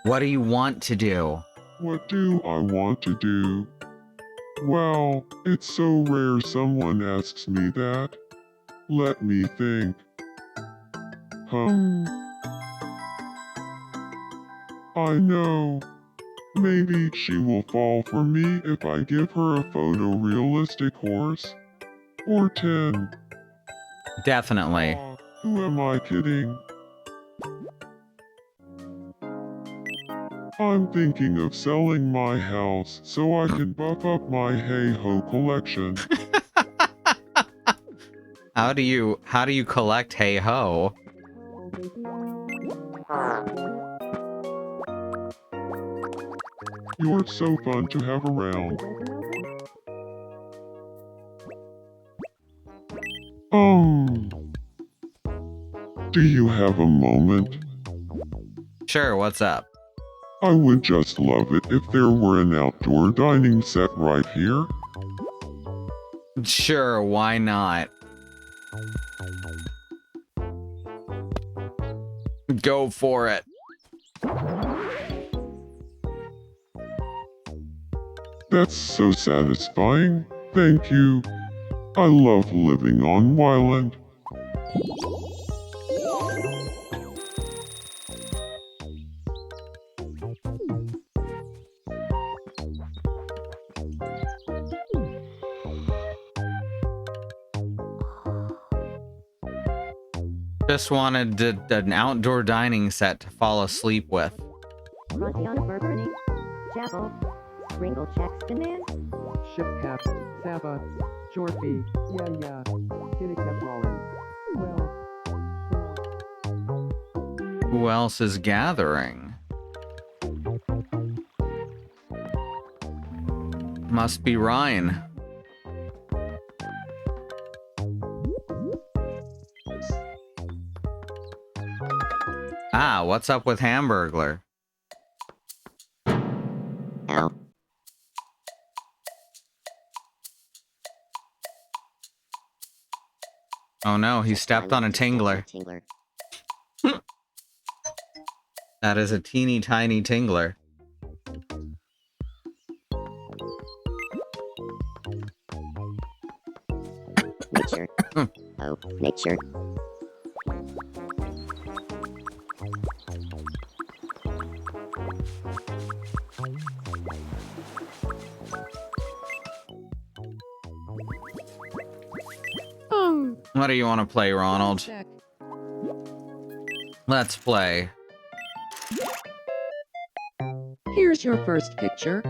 What do you want to do? What do I want to do? Well, it's so rare someone asks me that. Let me think. I know. Maybe she will fall for me if I give her a photorealistic horse. Or 10. Definitely. Aw, who am I kidding? I'm thinking of selling my house so I can buff up my hey-ho collection. How do you collect hey ho? You're so fun to have around. Do you have a moment? Sure, what's up? I would just love it if there were an outdoor dining set right here. Sure, why not? Go for it. That's so satisfying. Thank you. I love living on Wyland. Just wanted an outdoor dining set to fall asleep with. Rontiana Burberny. Chapel. Ringle checks demand. Ship cap, Saba, Jorpy, yeah, Kitty kept rolling. Well, Who else is gathering? Must be Ryan. Ah, what's up with Hamburglar? Ow. Oh no, he stepped on a tingler. That is a teeny tiny tingler. Nature. Oh, nature. What do you want to play, Ronald? Check. Let's play. Here's your first picture.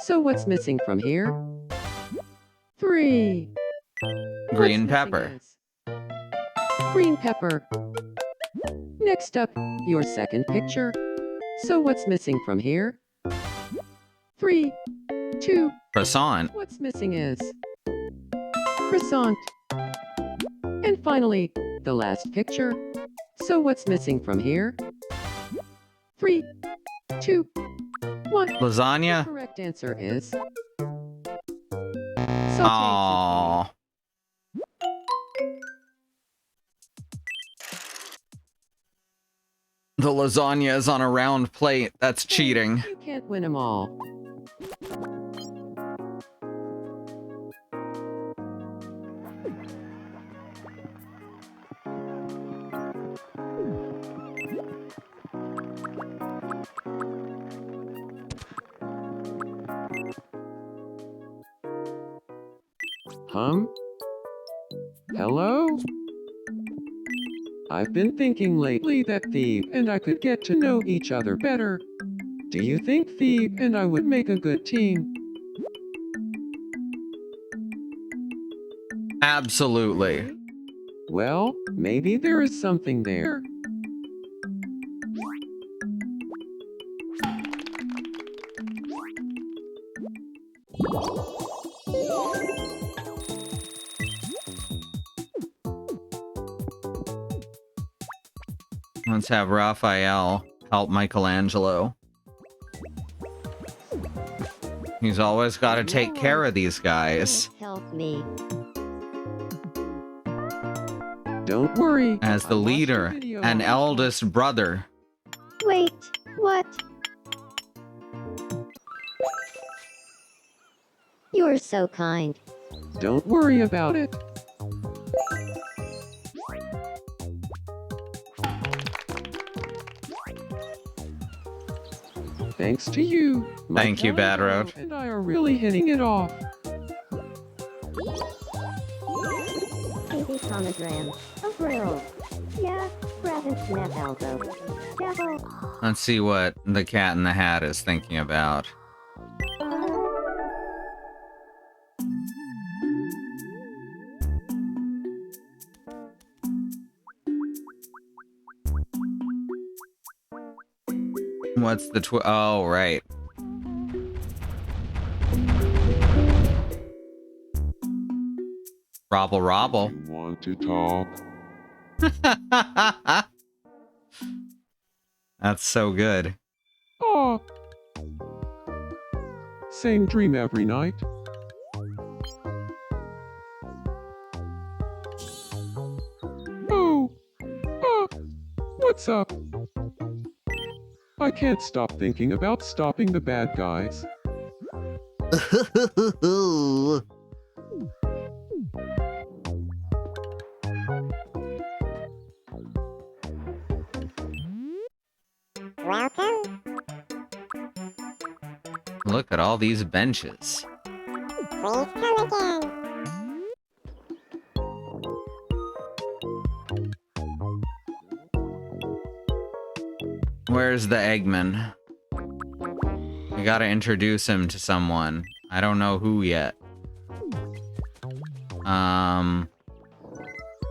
So what's missing from here? 3. Green What's pepper. missing is green pepper. Next up, your second picture. So what's missing from here? 3, 2. Croissant. What's missing is croissant. And finally, the last picture. So what's missing from here? 3, 2, 1. The Lasagna. correct answer is sauteed Aww. The lasagna is on a round plate. That's zucchini. cheating. You can't win them all. Hello? I've been thinking lately that Phoebe and I could get to know each other better. Do you think Phoebe and I would make a good team? Absolutely. Well, maybe there is something there. Let's have Raphael help Michelangelo. He's always got to take care of these guys. Help me. Don't worry. As the I watched a leader video and on eldest brother. Wait, what? You're so kind. Don't worry about it. Thanks to you. My Thank you, Bad Calendar Road. and I are really hitting it off. Baby sonogram. A grill. Yeah, grab and snap elbow. Devil. Let's see what the Cat in the Hat is thinking about. What's the oh, right. Robble robble. You want to talk? That's so good. Ah. Same dream every night. Oh. Ah. What's up? I can't stop thinking about stopping the bad guys. Welcome. Look at all these benches. Please come again. Where's the Eggman? We gotta introduce him to someone. I don't know who yet. The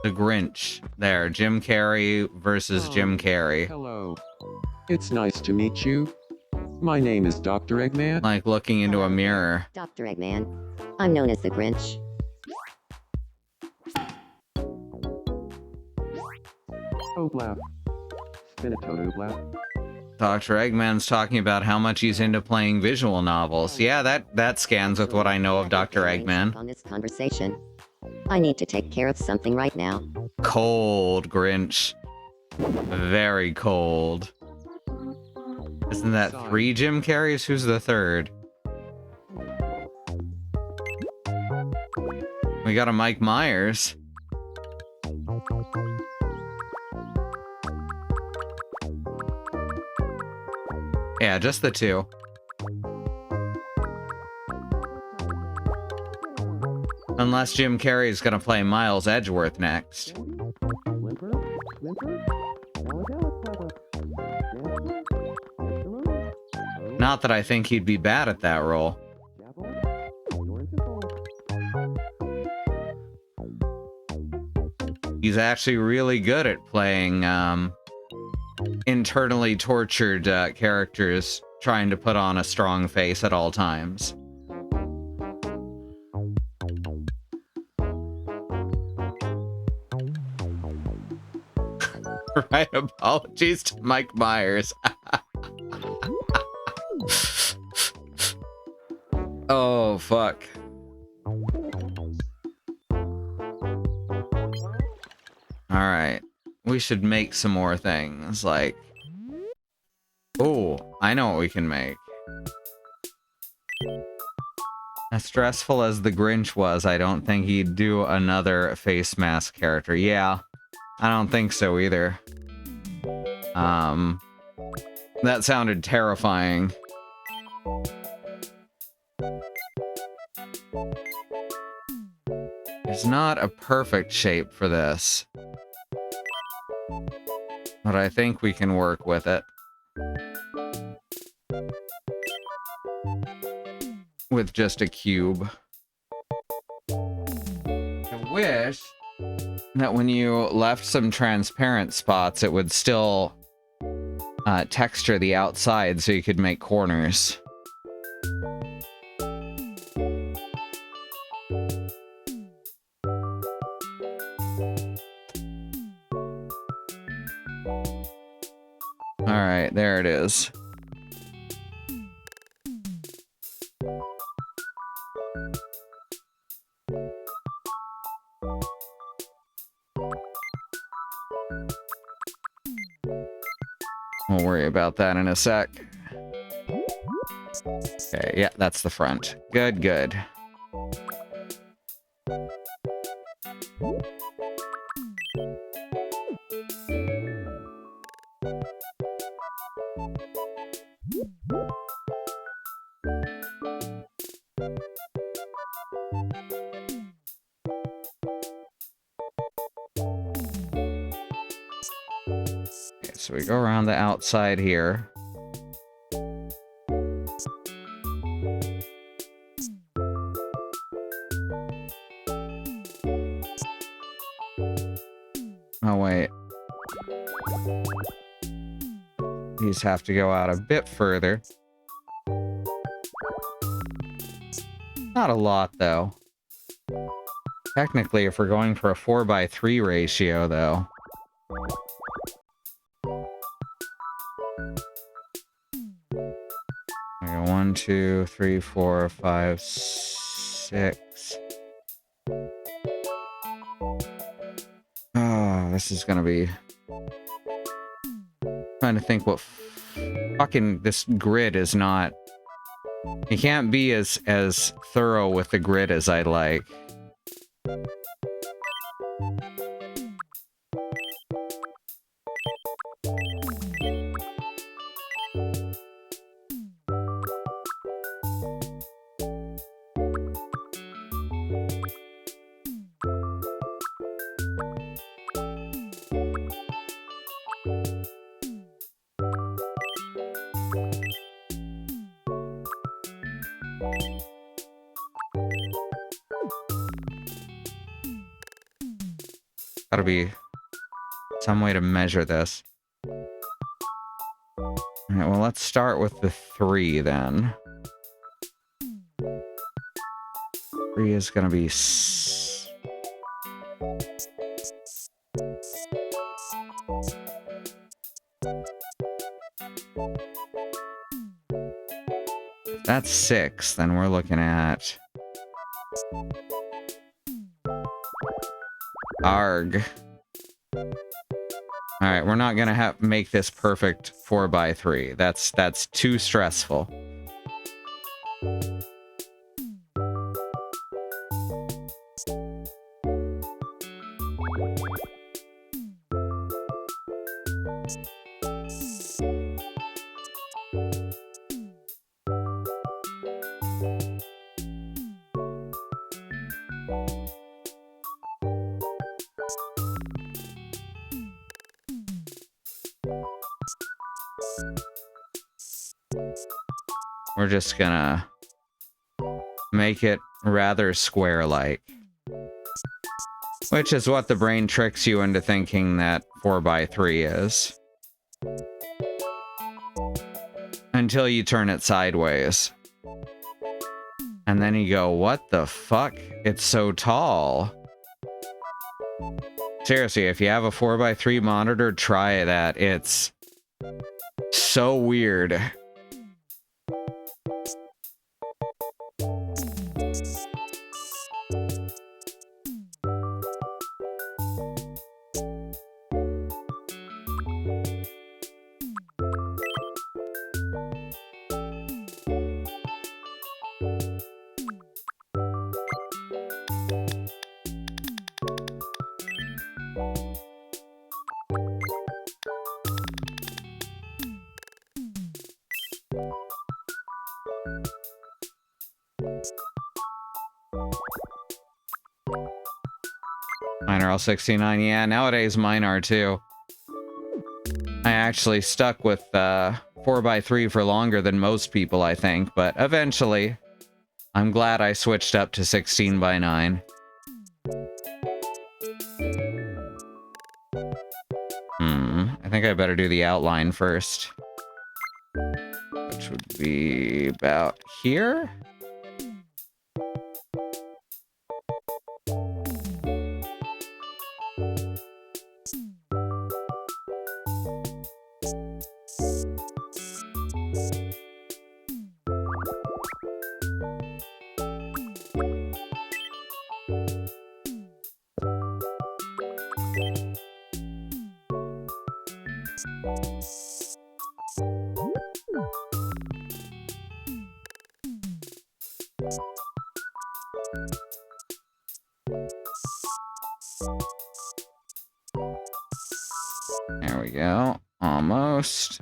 Grinch. There, Jim Carrey versus Jim Carrey. Hello. It's nice to meet you. My name is Dr. Eggman. Like looking into a mirror. Dr. Eggman. I'm known as the Grinch. Oblap. Spinatoad Oblap. Dr. Eggman's talking about how much he's into playing visual novels. Yeah, that scans with what I know of Dr. Eggman. On this conversation. I need to take care of something right now. Cold, Grinch. Very cold. Isn't that 3 Jim Carreys? Who's the third? We got a Mike Myers. Yeah, just the 2. Unless Jim Carrey's gonna play Miles Edgeworth next. Limper. Limper. Not that I think he'd be bad at that role. He's actually really good at playing internally tortured characters trying to put on a strong face at all times. Right, apologies to Mike Myers. Oh, fuck. Alright. We should make some more things, like... Oh, I know what we can make. As stressful as the Grinch was, I don't think he'd do another face mask character. Yeah, I don't think so either. That sounded terrifying. It's not a perfect shape for this. But I think we can work with it. With just a cube. I wish that when you left some transparent spots, it would still texture the outside so you could make corners. Alright, there it is. We'll worry about that in a sec. Okay, yeah, that's the front. Good, good. so we go around the outside here. Oh, wait. These have to go out a bit further. Not a lot, though. Technically, if we're going for a 4:3 ratio, though. Okay, 1, 2, 3, 4, 5, 6. Oh, this is gonna be... Trying to think what fucking... This grid is not... You can't be as thorough with the grid as I'd like. Gotta be some way to measure this. Alright, well, let's start with the 3 then. 3 is gonna be... If that's 6, then we're looking at... Arg. Alright, we're not gonna make this perfect 4:3. That's too stressful. We're just gonna make it rather square-like. Which is what the brain tricks you into thinking that 4:3 is. Until you turn it sideways. And then you go, what the fuck? It's so tall. Seriously, if you have a 4:3 monitor, try that. It's so weird. Mine are all 69. Yeah, nowadays mine are too. I actually stuck with 4:3 for longer than most people, I think, but eventually, I'm glad I switched up to 16:9. I think I better do the outline first. Which would be about here? There we go. Almost.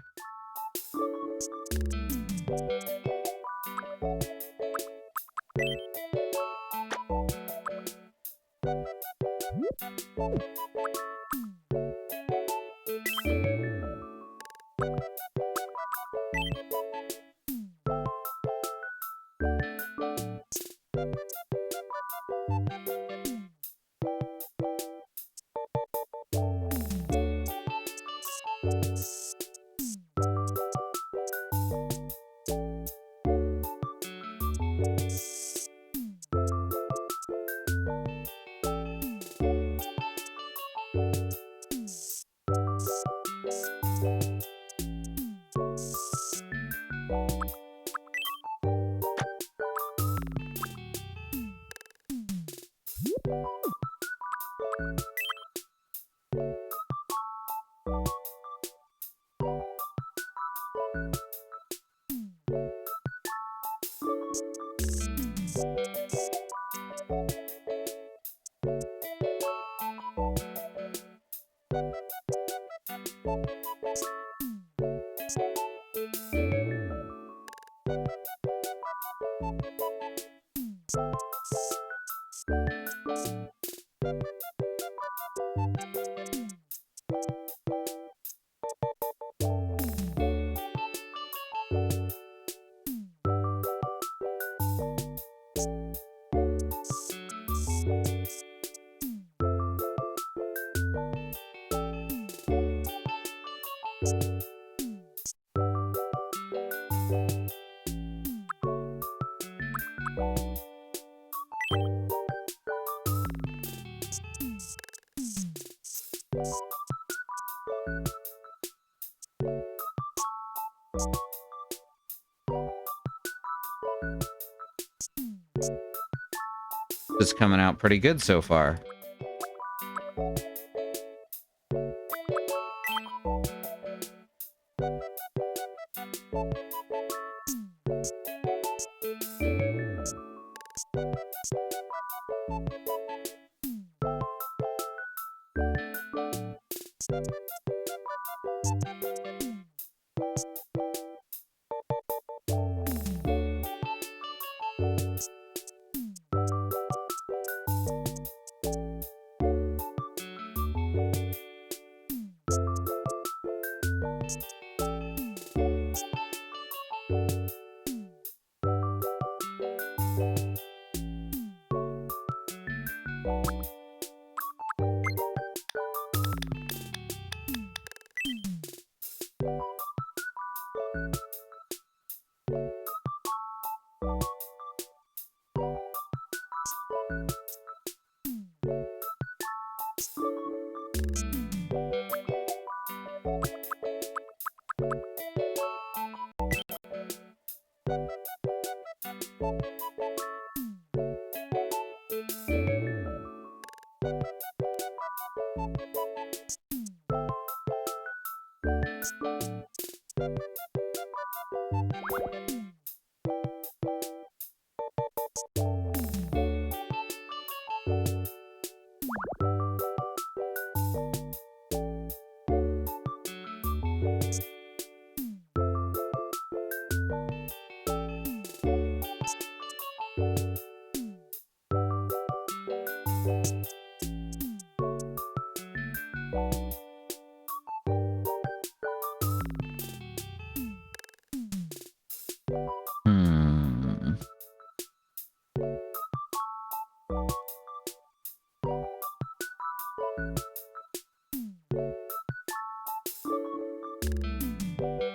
It's coming out pretty good so far.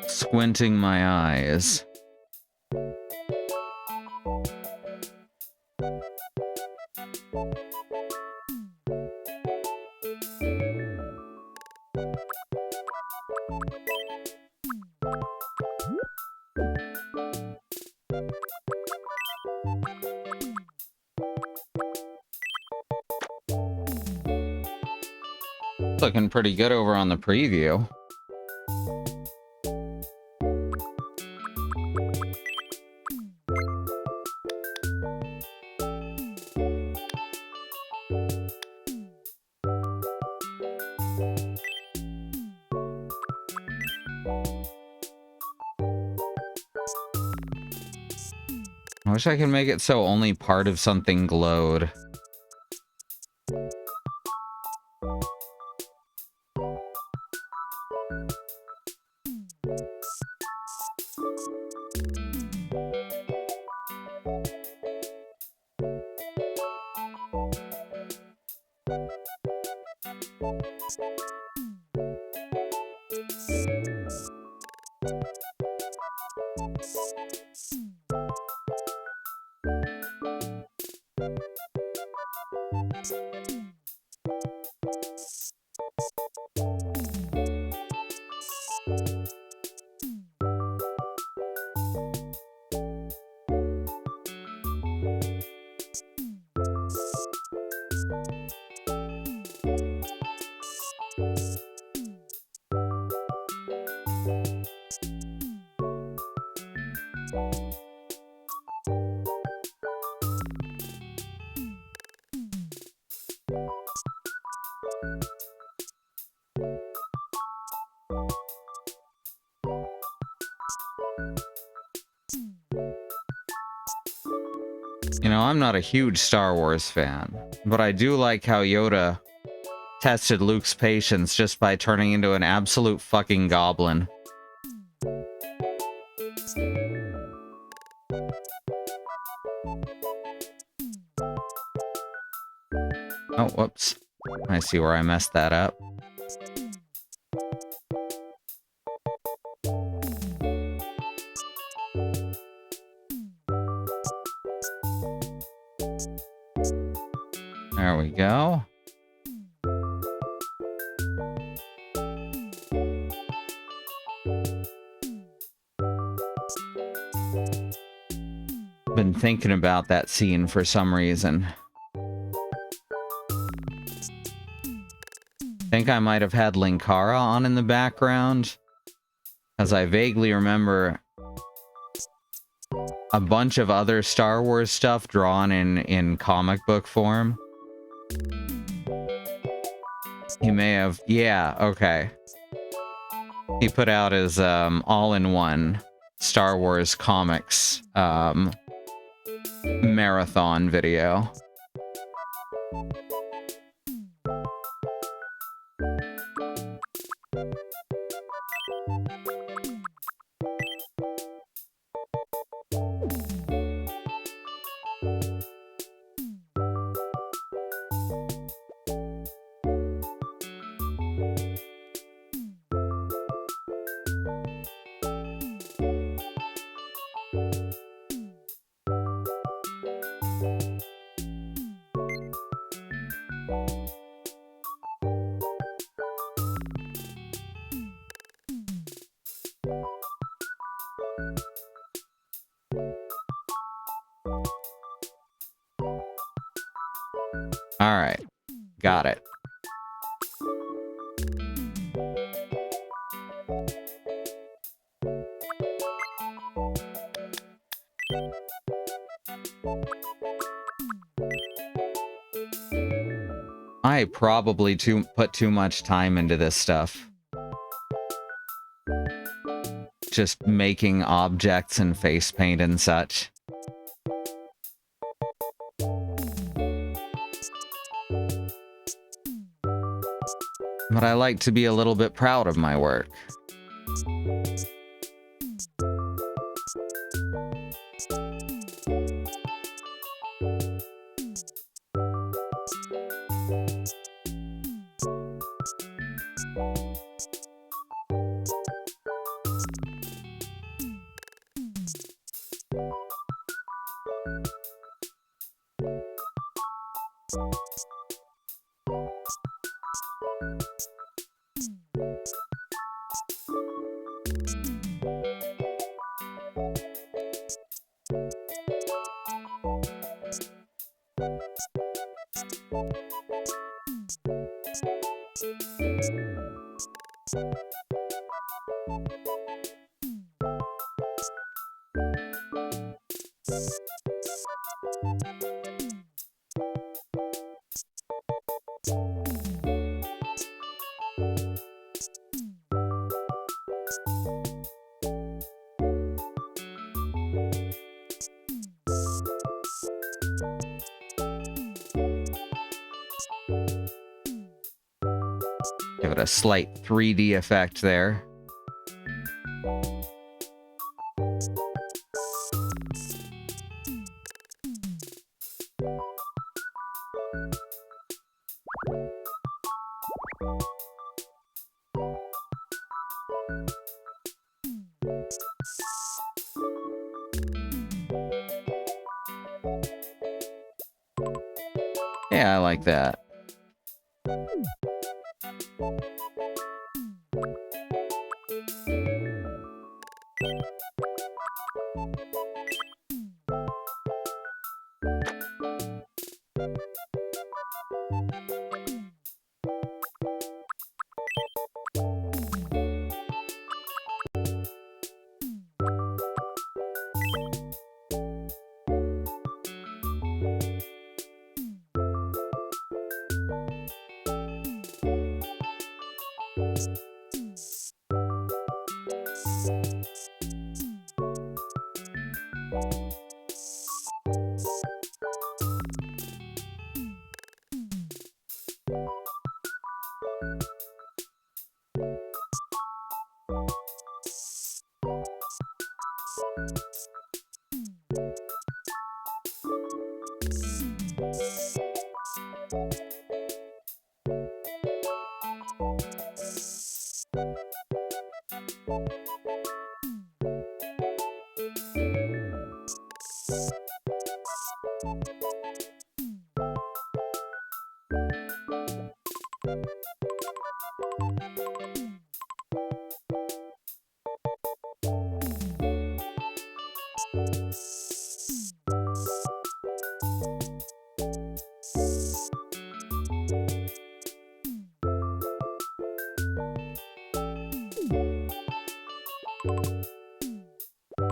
Squinting my eyes. Looking pretty good over on the preview. I wish I could make it so only part of something glowed. You know, I'm not a huge Star Wars fan, but I do like how Yoda tested Luke's patience just by turning into an absolute fucking goblin. Oh, whoops. I see where I messed that up. There we go. Been thinking about that scene for some reason. Think I might have had Linkara on in the background, as I vaguely remember a bunch of other Star Wars stuff drawn in comic book form. He may have, yeah, okay. He put out his all-in-one Star Wars comics marathon video. All right, got it. I probably put too much time into this stuff. Just making objects and face paint and such. But I like to be a little bit proud of my work. Give it a slight 3D effect there. Yeah, I like that.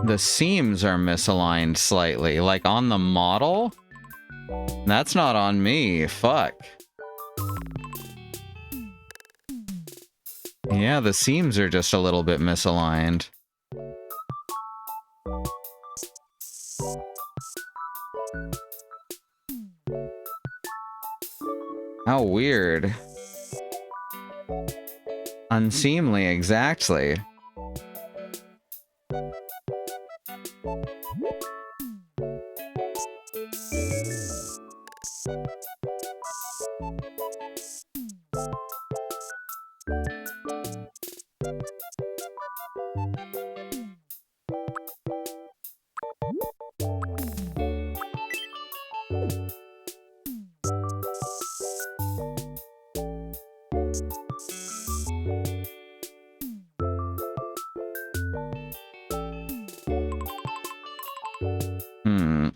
The seams are misaligned slightly, like on the model. That's not on me. Fuck. Yeah, the seams are just a little bit misaligned. How weird. Unseemly, exactly.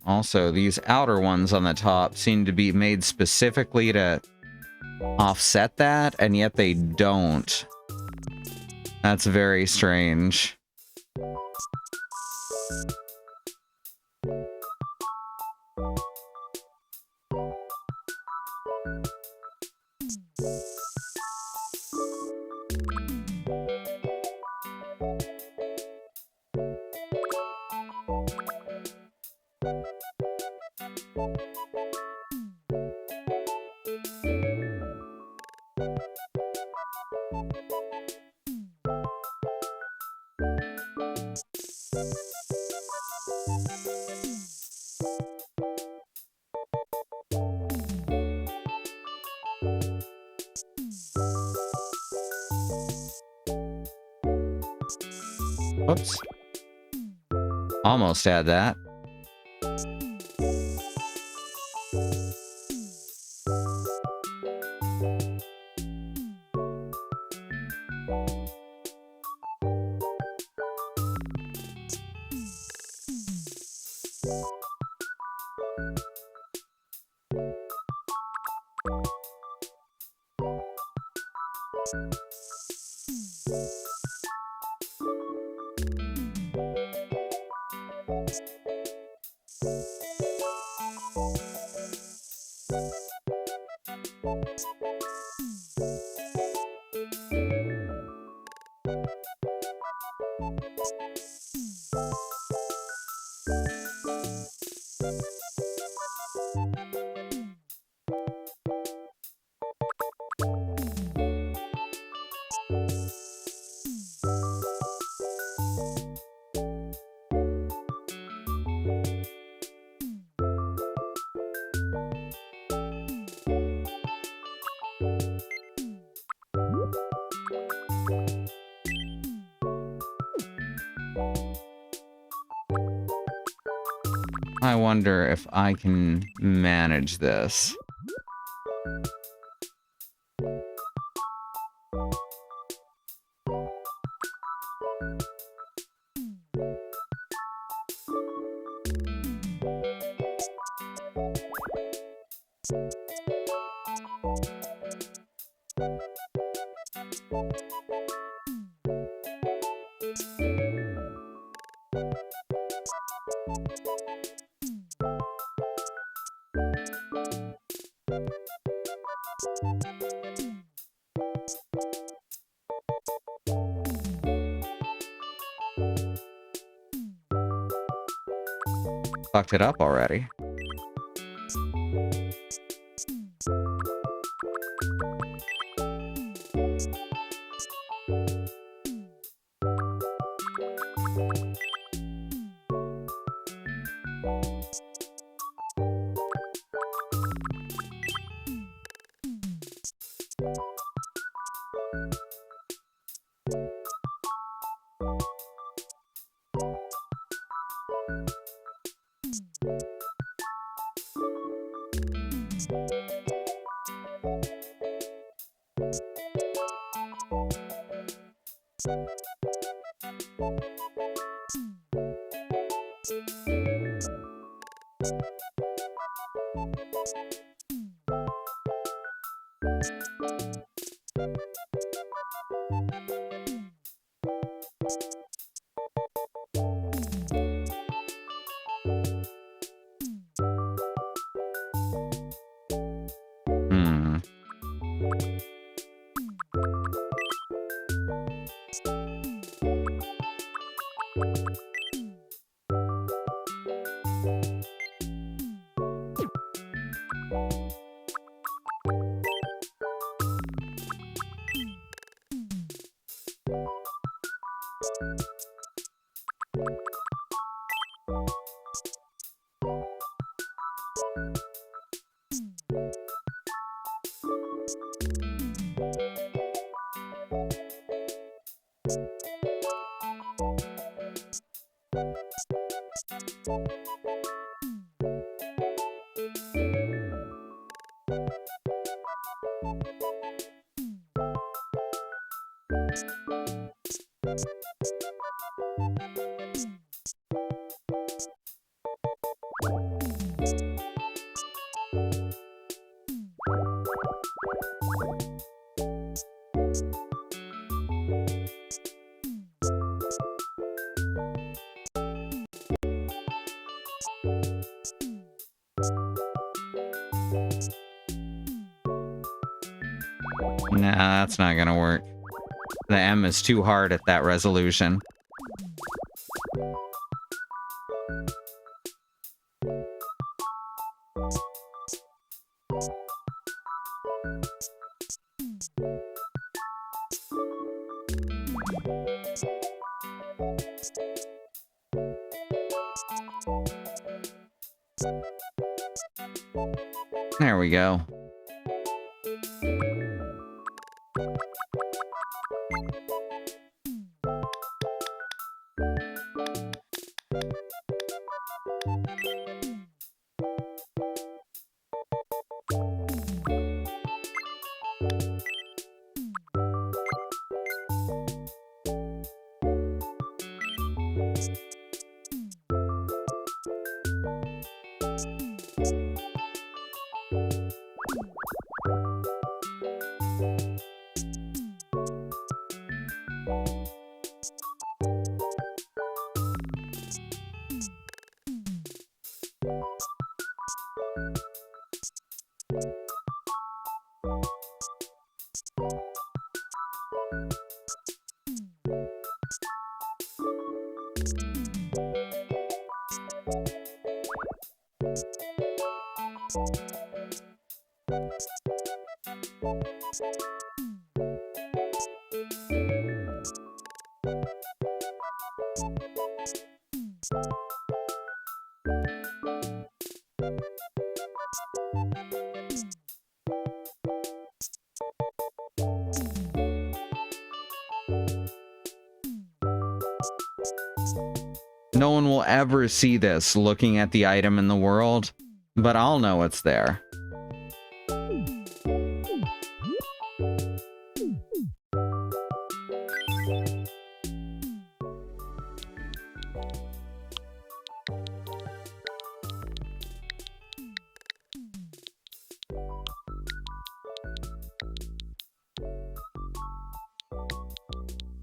Also, these outer ones on the top seem to be made specifically to offset that, and yet they don't. That's very strange. Whoops. Almost had that. I wonder if I can manage this. Fucked it up already. Hmm. Nah, that's not gonna work. The M is too hard at that resolution. There we go. No one will ever see this looking at the item in the world, but I'll know it's there.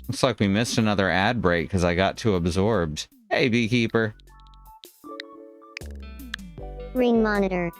Looks like we missed another ad break because I got too absorbed. Hey, Beekeeper. Ring monitor.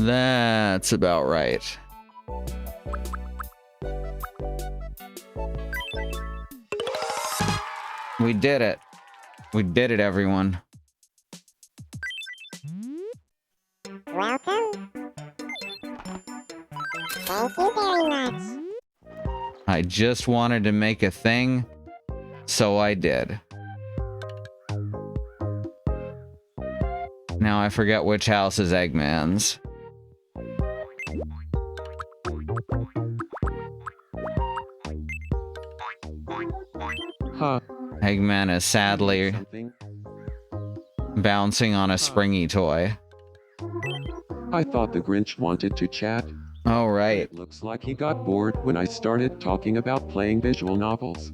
That's about right. We did it. We did it, everyone. Welcome. Thank you very much. I just wanted to make a thing, so I did. Now I forget which house is Eggman's. Huh. Eggman is sadly Something? bouncing on a springy toy. I thought the Grinch wanted to chat. Oh, right. It looks like he got bored when I started talking about playing visual novels.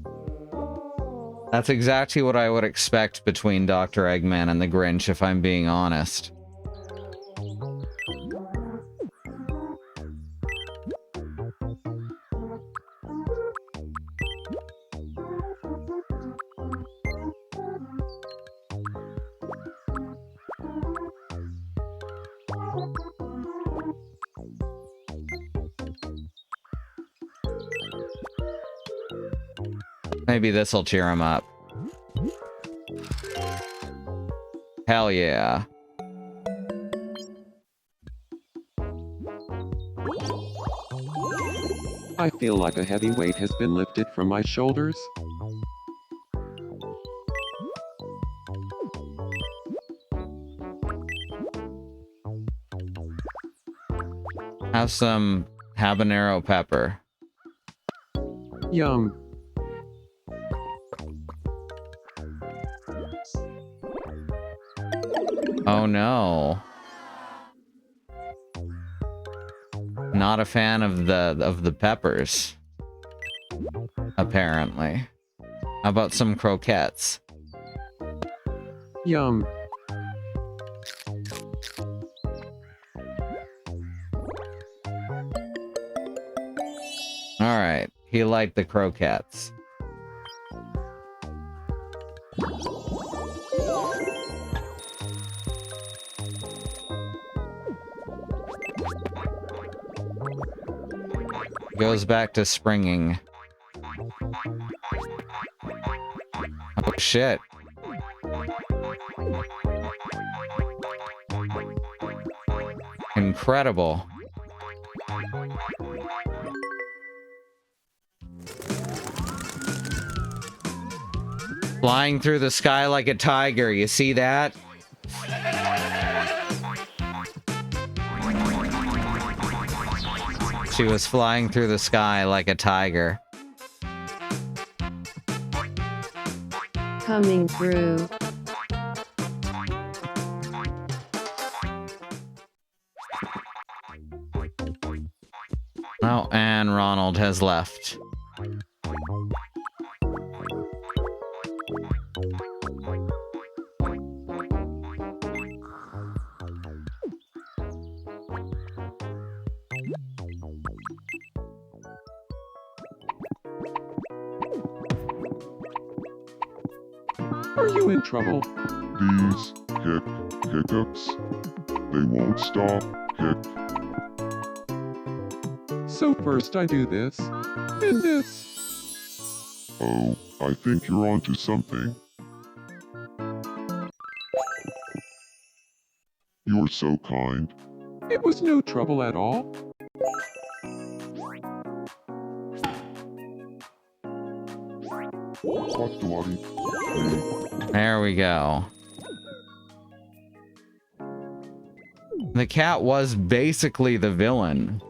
That's exactly what I would expect between Dr. Eggman and the Grinch, if I'm being honest. Maybe this'll cheer him up. Hell yeah. I feel like a heavy weight has been lifted from my shoulders. Have some habanero pepper. Yum. Oh no. Not a fan of the peppers. Apparently. How about some croquettes? Yum. Alright, he liked the croquettes. Goes back to springing. Oh shit. Incredible. Flying through the sky like a tiger, you see that? She was flying through the sky like a tiger. Coming through. Oh, and Ronald has left. Are you in trouble? These hiccups, they won't stop. So first I do this, and this. Oh, I think you're onto something. You're so kind. It was no trouble at all. What do I? There we go. The cat was basically the villain,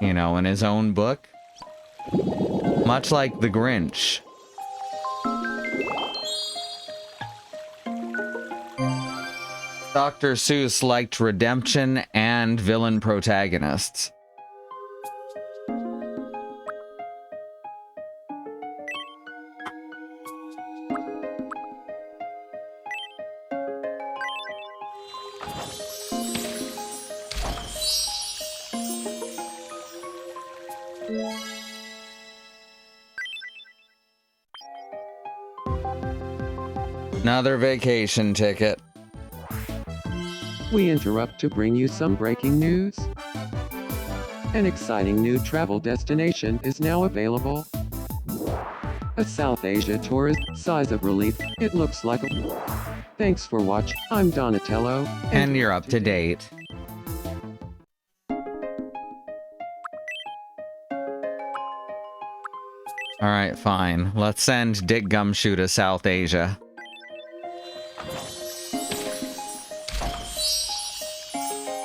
you know, in his own book. Much like the Grinch. Dr. Seuss liked redemption and villain protagonists. Another vacation ticket. We interrupt to bring you some breaking news. An exciting new travel destination is now available. A South Asia tourist, size of relief, it looks like a... Thanks for watching. I'm Donatello. And you're up to date. Alright, fine. Let's send Dick Gumshoe to South Asia.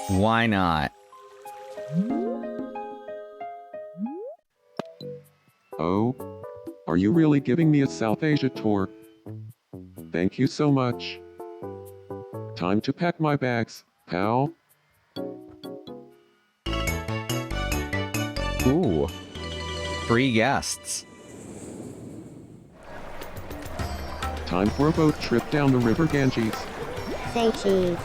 Why not? Oh? Are you really giving me a South Asia tour? Thank you so much. Time to pack my bags, pal. Ooh. 3 guests. Time for a boat trip down the river Ganges. Say cheese.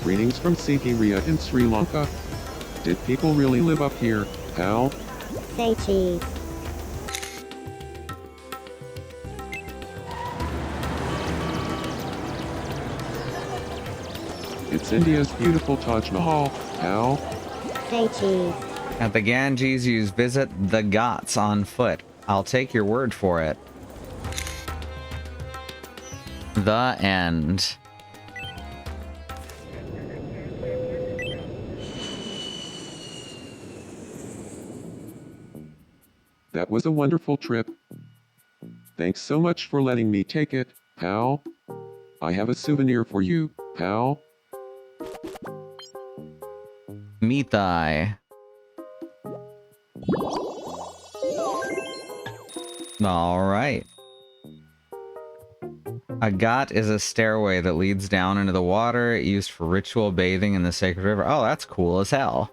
Greetings from Sigiriya in Sri Lanka. Did people really live up here, pal? Say cheese. It's India's beautiful Taj Mahal, pal. Say cheese. At the Ganges, you visit the Ghats on foot. I'll take your word for it. The end. That was a wonderful trip. Thanks so much for letting me take it, pal. I have a souvenir for you, pal. Meet thy. Alright. A ghat is a stairway that leads down into the water, used for ritual bathing in the sacred river. Oh, that's cool as hell.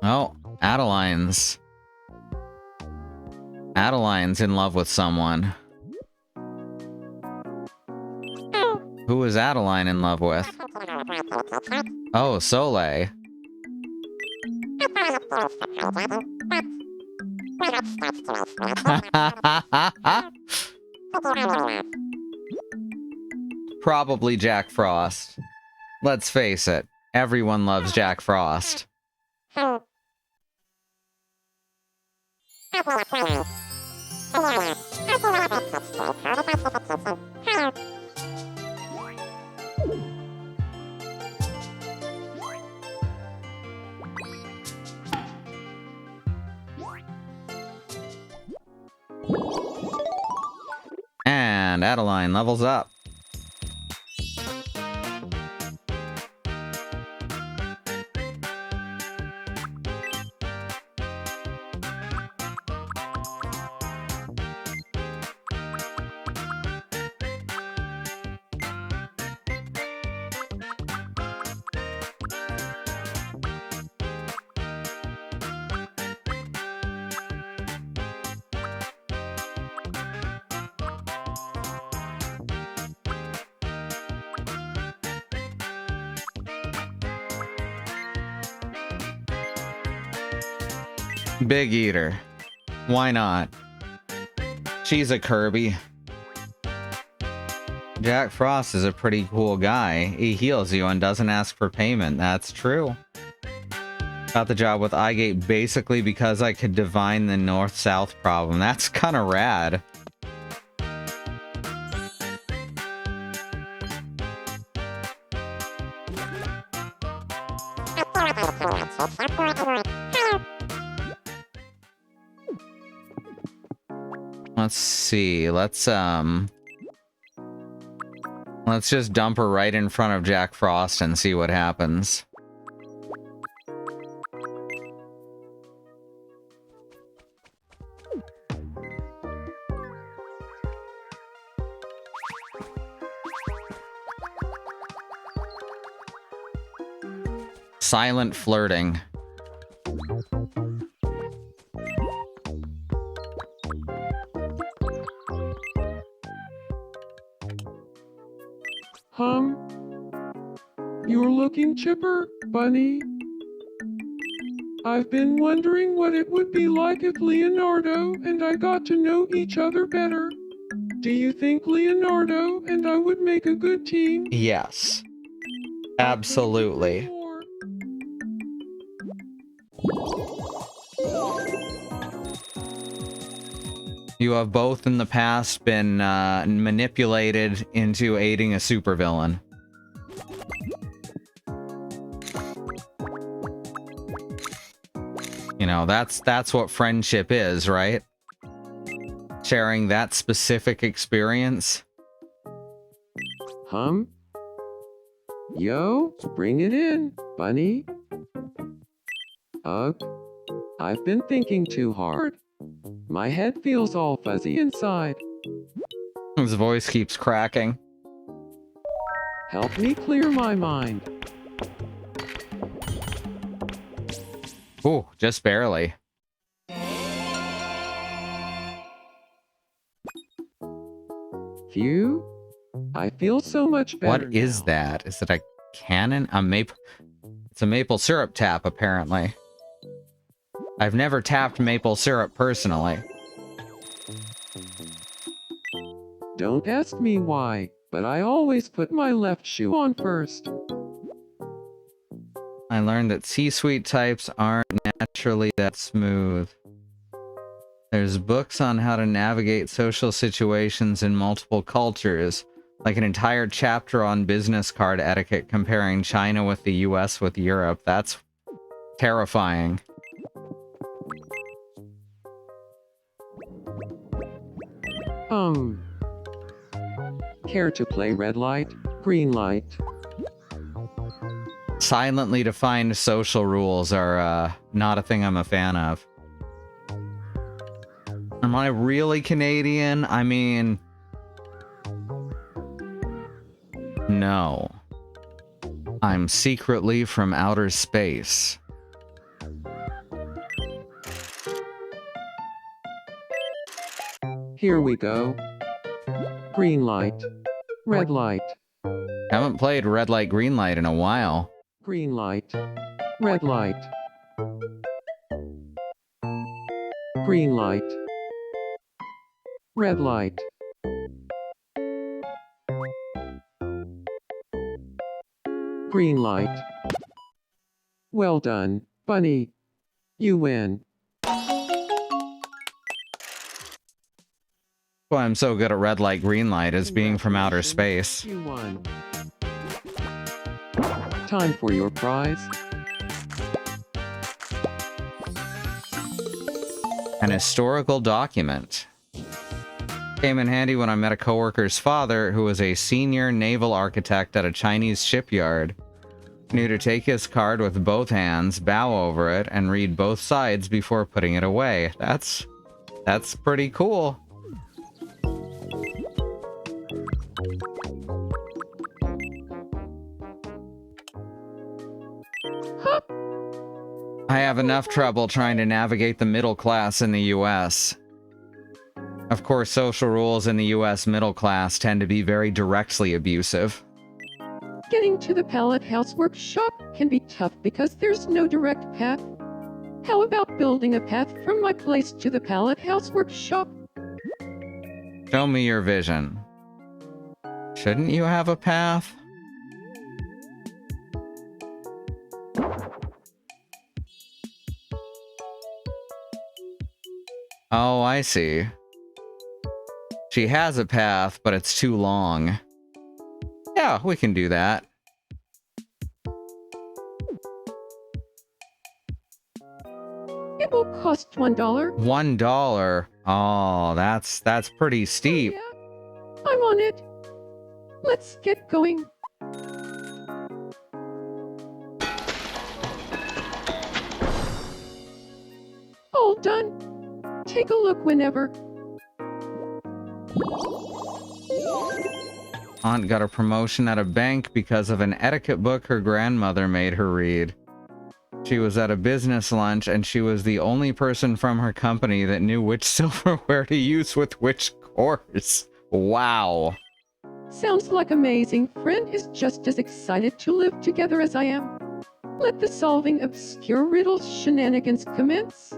Oh, Adeline's in love with someone. Who is Adeline in love with? Oh, Soleil. Probably Jack Frost. Let's face it, everyone loves Jack Frost. And Adeline levels up. Big Eater. Why not? She's a Kirby. Jack Frost is a pretty cool guy. He heals you and doesn't ask for payment. That's true. Got the job with iGate basically because I could divine the north-south problem. That's kind of rad. Let's see. Let's just dump her right in front of Jack Frost and see what happens. Silent flirting. You're looking chipper, Bunny. I've been wondering what it would be like if Leonardo and I got to know each other better. Do you think Leonardo and I would make a good team? Yes. I couldn't Absolutely. agree more. You have both in the past been manipulated into aiding a supervillain. You know, that's what friendship is, right? Sharing that specific experience. Yo, bring it in, Bunny. Ugh. I've been thinking too hard. My head feels all fuzzy inside. His voice keeps cracking. Help me clear my mind. Ooh, just barely. Phew. I feel so much better What is now. that? Is it a cannon? A maple? It's a maple syrup tap, apparently. I've never tapped maple syrup personally. Don't ask me why, but I always put my left shoe on first. I learned that C-suite types aren't naturally that smooth. There's books on how to navigate social situations in multiple cultures, like an entire chapter on business card etiquette comparing China with the US with Europe. That's terrifying. Care to play red light, green light? Silently defined social rules are not a thing I'm a fan of. Am I really Canadian? I mean... No. I'm secretly from outer space. Here we go. Green light. Red light. Haven't played red light, green light in a while. Green light. Red light. Green light. Red light. Green light. Well done, Bunny. You win. Why I'm so good at red light, green light is being from outer space. You won. Time for your prize. An historical document. Came in handy when I met a coworker's father, who was a senior naval architect at a Chinese shipyard. Knew to take his card with both hands, bow over it, and read both sides before putting it away. That's pretty cool. I have enough trouble trying to navigate the middle class in the US. Of course, social rules in the US middle class tend to be very directly abusive. Getting to the pallet house workshop can be tough because there's no direct path. How about building a path from my place to the pallet house workshop? Show me your vision. Shouldn't you have a path? Oh, I see. She has a path, but it's too long. Yeah, we can do that. It will cost $1. $1. Oh, that's pretty steep. Yeah, I'm on it. Let's get going. All done. Take a look whenever. Aunt got a promotion at a bank because of an etiquette book her grandmother made her read. She was at a business lunch and she was the only person from her company that knew which silverware to use with which course. Wow. Sounds like amazing. Friend is just as excited to live together as I am. Let the solving obscure riddles shenanigans commence.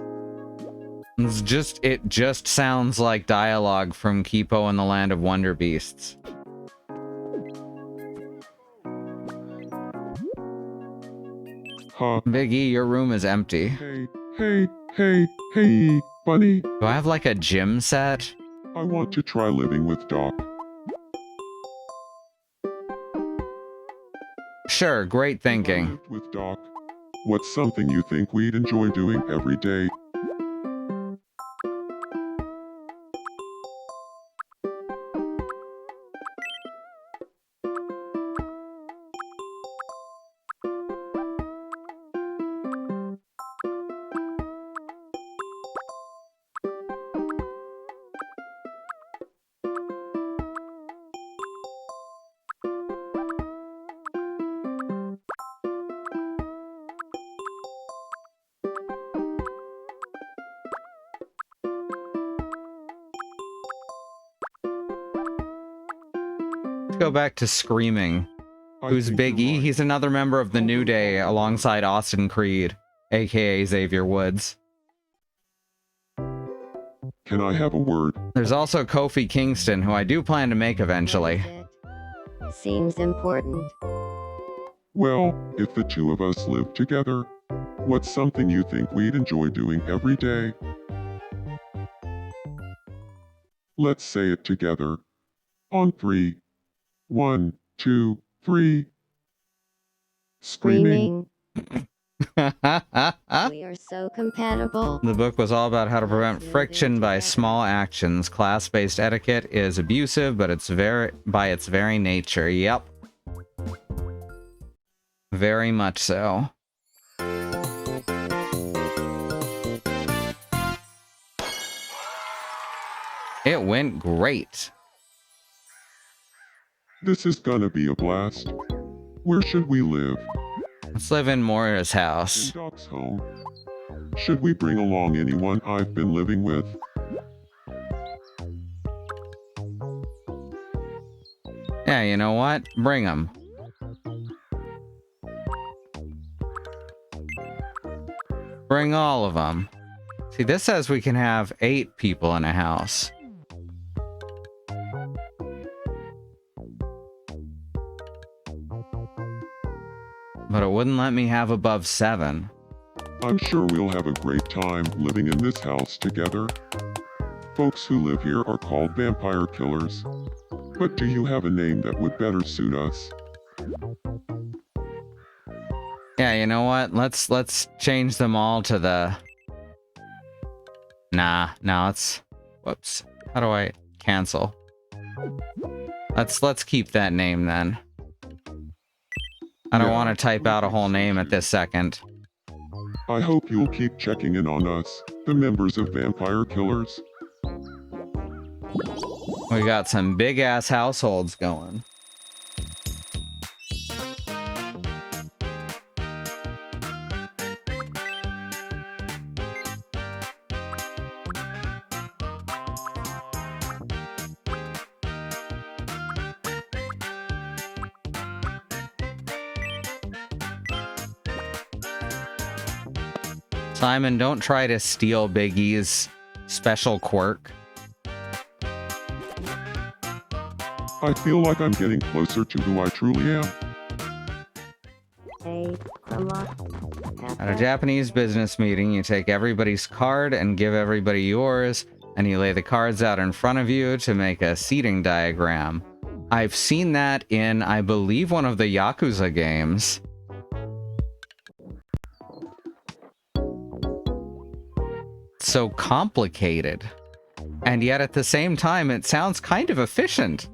It just sounds like dialogue from Kipo and the Land of Wonder Beasts. Ha. Big E, your room is empty. Hey, bunny. Do I have like a gym set? I want to try living with Doc. Sure, great If I thinking. lived with Doc, what's something you think we'd enjoy doing every day? Let's go back to Screaming. I Who's think Big you're E? right. He's another member of the New Day alongside Austin Creed, aka Xavier Woods. Can I have a word? There's also Kofi Kingston, who I do plan to make eventually. What is it? Seems important. Well, if the two of us live together, what's something you think we'd enjoy doing every day? Let's say it together. On 3. 1, 2, 3. Screaming. Screaming. The We are so compatible. book was all about how to prevent friction by small actions. Class-based etiquette is abusive, but it's by its very nature. Yep. Very much so. It went great. This is gonna be a blast. Where should we live? Let's live in Moira's In house. Doc's home. Should we bring along anyone I've been living with? Yeah, you know what? Bring them. Bring all of them. See, this says we can have 8 people in a house. But it wouldn't let me have above 7. I'm sure we'll have a great time living in this house together. Folks who live here are called vampire killers. But do you have a name that would better suit us? Yeah, you know what? Let's change them all to the... Nah, it's... Whoops. How do I cancel? Let's keep that name then. I don't Yeah, want to type out a whole name at this second. I hope you'll keep checking in on us, the members of Vampire Killers. We got some big ass households going. Simon, don't try to steal Big E's special quirk. I feel like I'm getting closer to who I truly am. Hey, come on. At a Japanese business meeting, you take everybody's card and give everybody yours, and you lay the cards out in front of you to make a seating diagram. I've seen that in, I believe, one of the Yakuza games. So complicated. And yet at the same time, it sounds kind of efficient.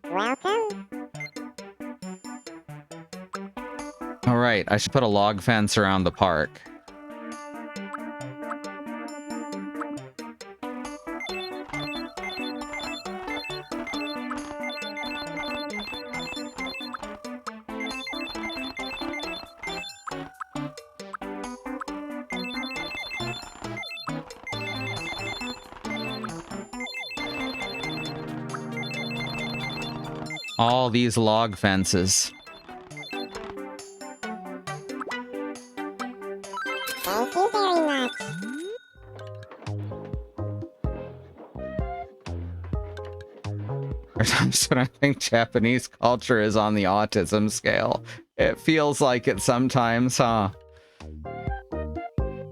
Welcome. Alright, I should put a log fence around the park. all these log fences. Thank you very much. There's times when I think Japanese culture is on the autism scale. It feels like it sometimes, huh?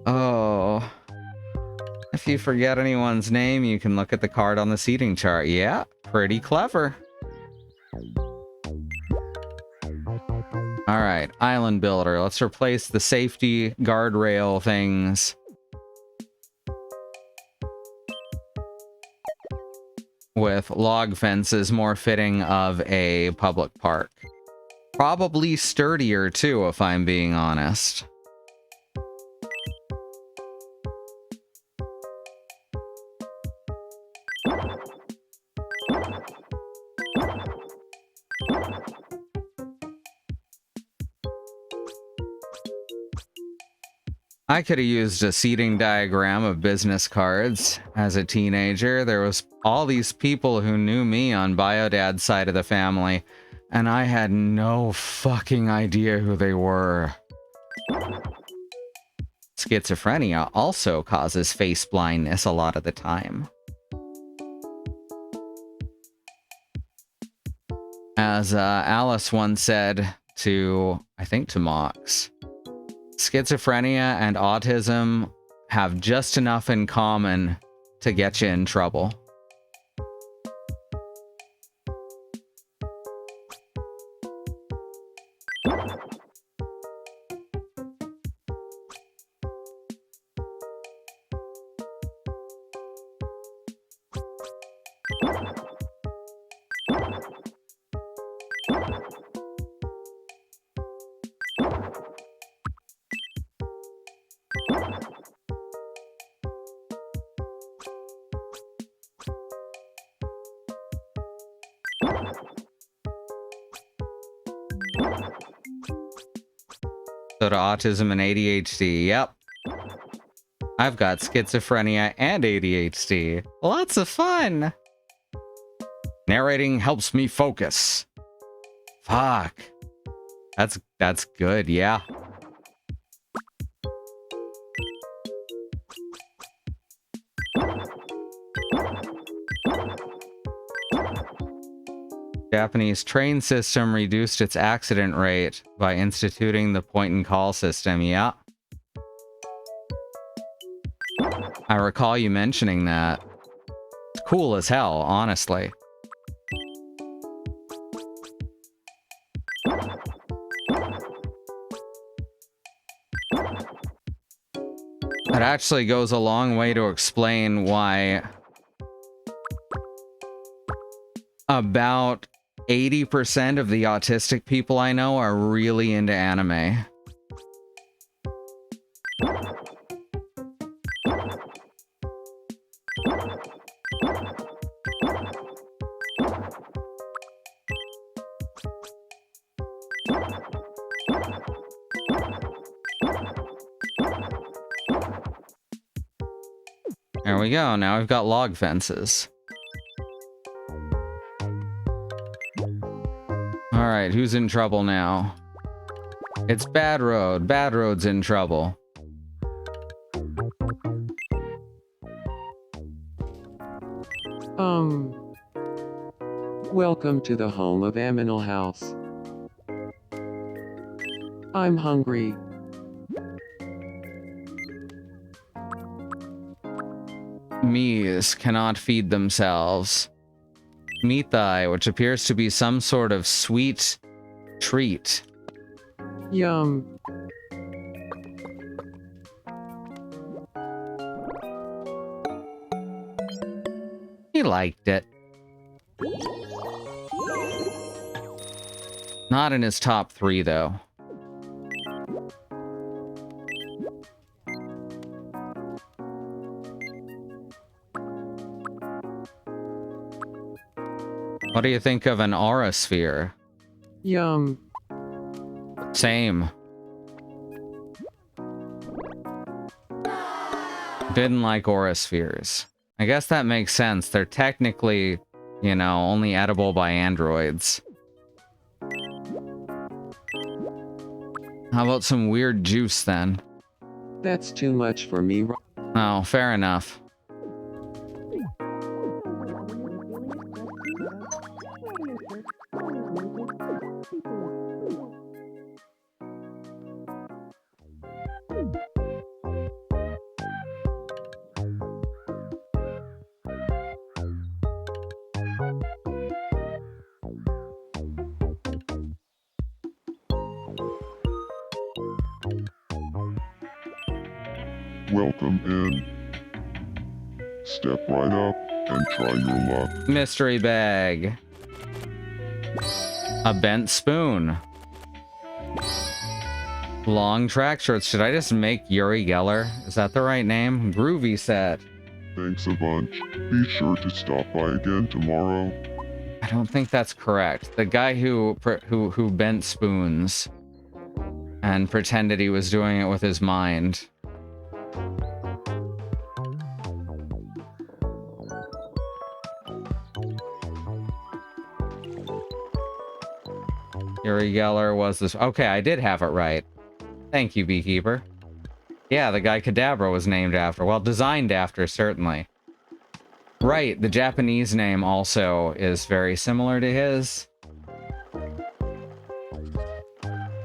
Oh. If you forget anyone's name, you can look at the card on the seating chart. Yeah, pretty clever. Alright, island builder. Let's replace the safety guardrail things with log fences more fitting of a public park. Probably sturdier too, if I'm being honest. I could have used a seating diagram of business cards as a teenager. There was all these people who knew me on Biodad's side of the family, and I had no fucking idea who they were. Schizophrenia also causes face blindness a lot of the time. As Alice once said to, I think to Mox, schizophrenia and autism have just enough in common to get you in trouble. So to autism and ADHD, yep. I've got schizophrenia and ADHD. Lots of fun. Narrating helps me focus. Fuck. That's good, yeah. Japanese train system reduced its accident rate by instituting the point-and-call system. Yeah. I recall you mentioning that. It's cool as hell, honestly. That actually goes a long way to explain why about 80% of the autistic people I know are really into anime. There we go. Now we've got log fences. Alright, who's in trouble now? It's Bad Road. Bad Road's in trouble. Welcome to the home of Aminal House. I'm hungry. Mies cannot feed themselves. Meat thigh, which appears to be some sort of sweet treat. Yum. He liked it. Not in his top 3, though. What do you think of an aura sphere? Yum. Same. Didn't like aura spheres. I guess that makes sense. They're technically, you know, only edible by androids. How about some weird juice then? That's too much for me. Oh, fair enough. Welcome in. Step right up and try your luck. Mystery bag. A bent spoon. Long track shorts. Should I just make Uri Geller? Is that the right name? Groovy set. Thanks a bunch. Be sure to stop by again tomorrow. I don't think that's correct. The guy who bent spoons and pretended he was doing it with his mind. Uri Geller was this. Okay, I did have it right. Thank you, Beekeeper. Yeah, the guy Kadabra was named after. Well, designed after, certainly. Right, the Japanese name also is very similar to his.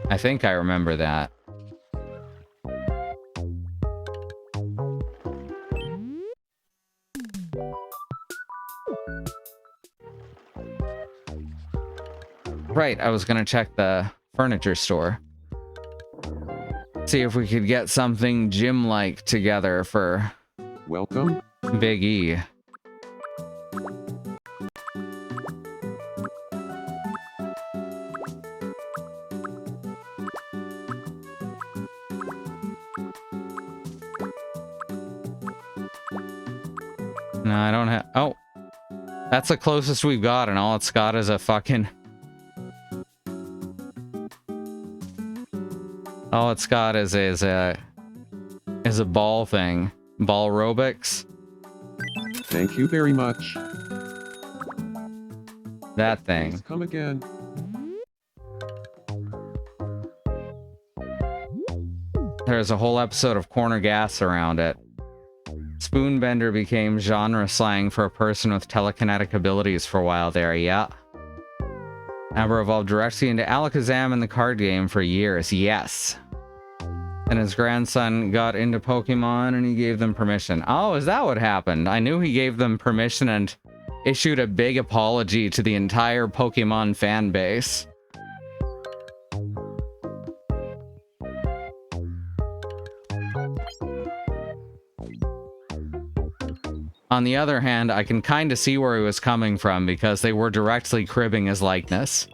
I think I remember that. Right, I was gonna check the furniture store. See if we could get something gym-like together for Welcome. Big E. No, I don't have... Oh. That's the closest we've got, and all it's got is a fucking... All it's got is a ball thing. Ball aerobics. Thank you very much. That thing. Please come again. There's a whole episode of Corner Gas around it. Spoonbender became genre slang for a person with telekinetic abilities for a while there, yeah. Amber evolved directly into Alakazam in the card game for years, yes. And his grandson got into Pokemon and he gave them permission. Oh, is that what happened? I knew he gave them permission and issued a big apology to the entire Pokemon fan base. On the other hand, I can kind of see where he was coming from because they were directly cribbing his likeness.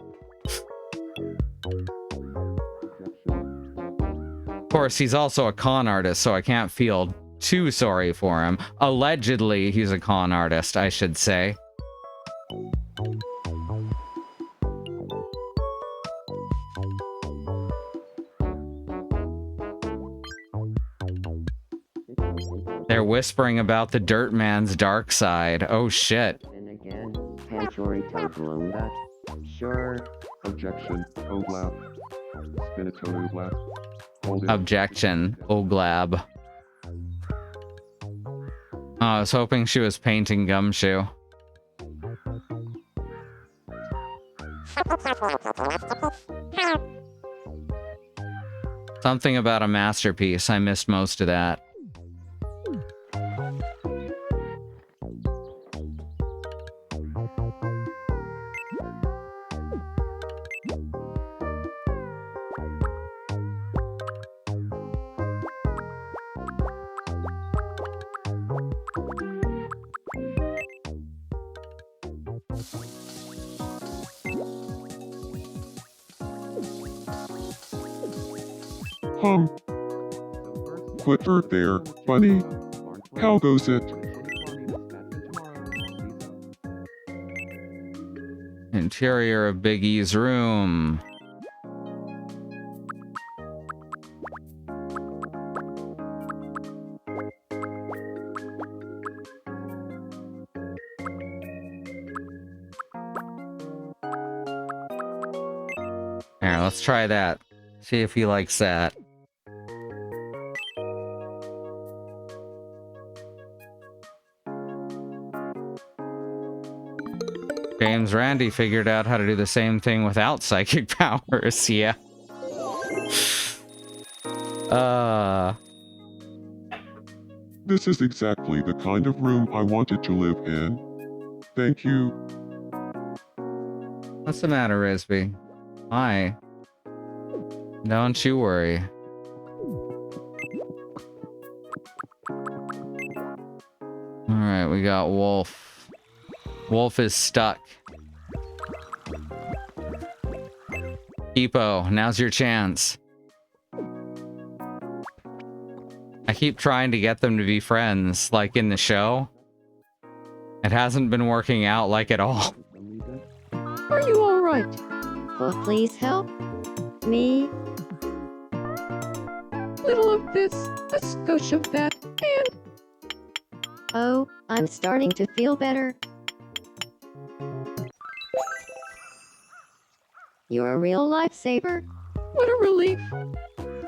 Of course, he's also a con artist, so I can't feel too sorry for him. Allegedly, he's a con artist, I should say. They're whispering about the Dirt Man's dark side. Oh shit. And again, Panchori Totalumba. Sure. Objection. Oglap. Spinatoad Oglap. Hold it. Objection. Oglab. Oh, I was hoping she was painting Gumshoe. Something about a masterpiece. I missed most of that. Clifford there, bunny. How goes it? Interior of Big E's room. Here, let's try that. See if he likes that. James Randi figured out how to do the same thing without psychic powers. Yeah. This is exactly the kind of room I wanted to live in. Thank you. What's the matter, Risby? Hi. Don't you worry. Alright, we got Wolf. Wolf is stuck. Kipo, now's your chance. I keep trying to get them to be friends, like in the show. It hasn't been working out like at all. Are you alright? Oh, please help me. Little of this, a skosh of that, and Oh, I'm starting to feel better. You're a real lifesaver. what a relief.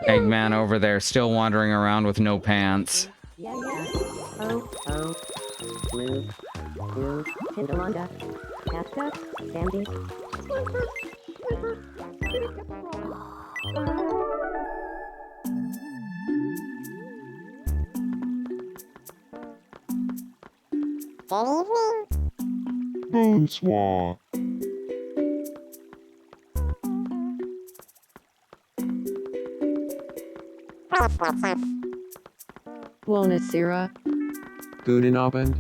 Eggman over there still wandering around with no pants. Yeah. Oh. Blue. Tinderlonga. Casca. Sandy. Good evening. Bonsoir. Buonasera. Guten Abend.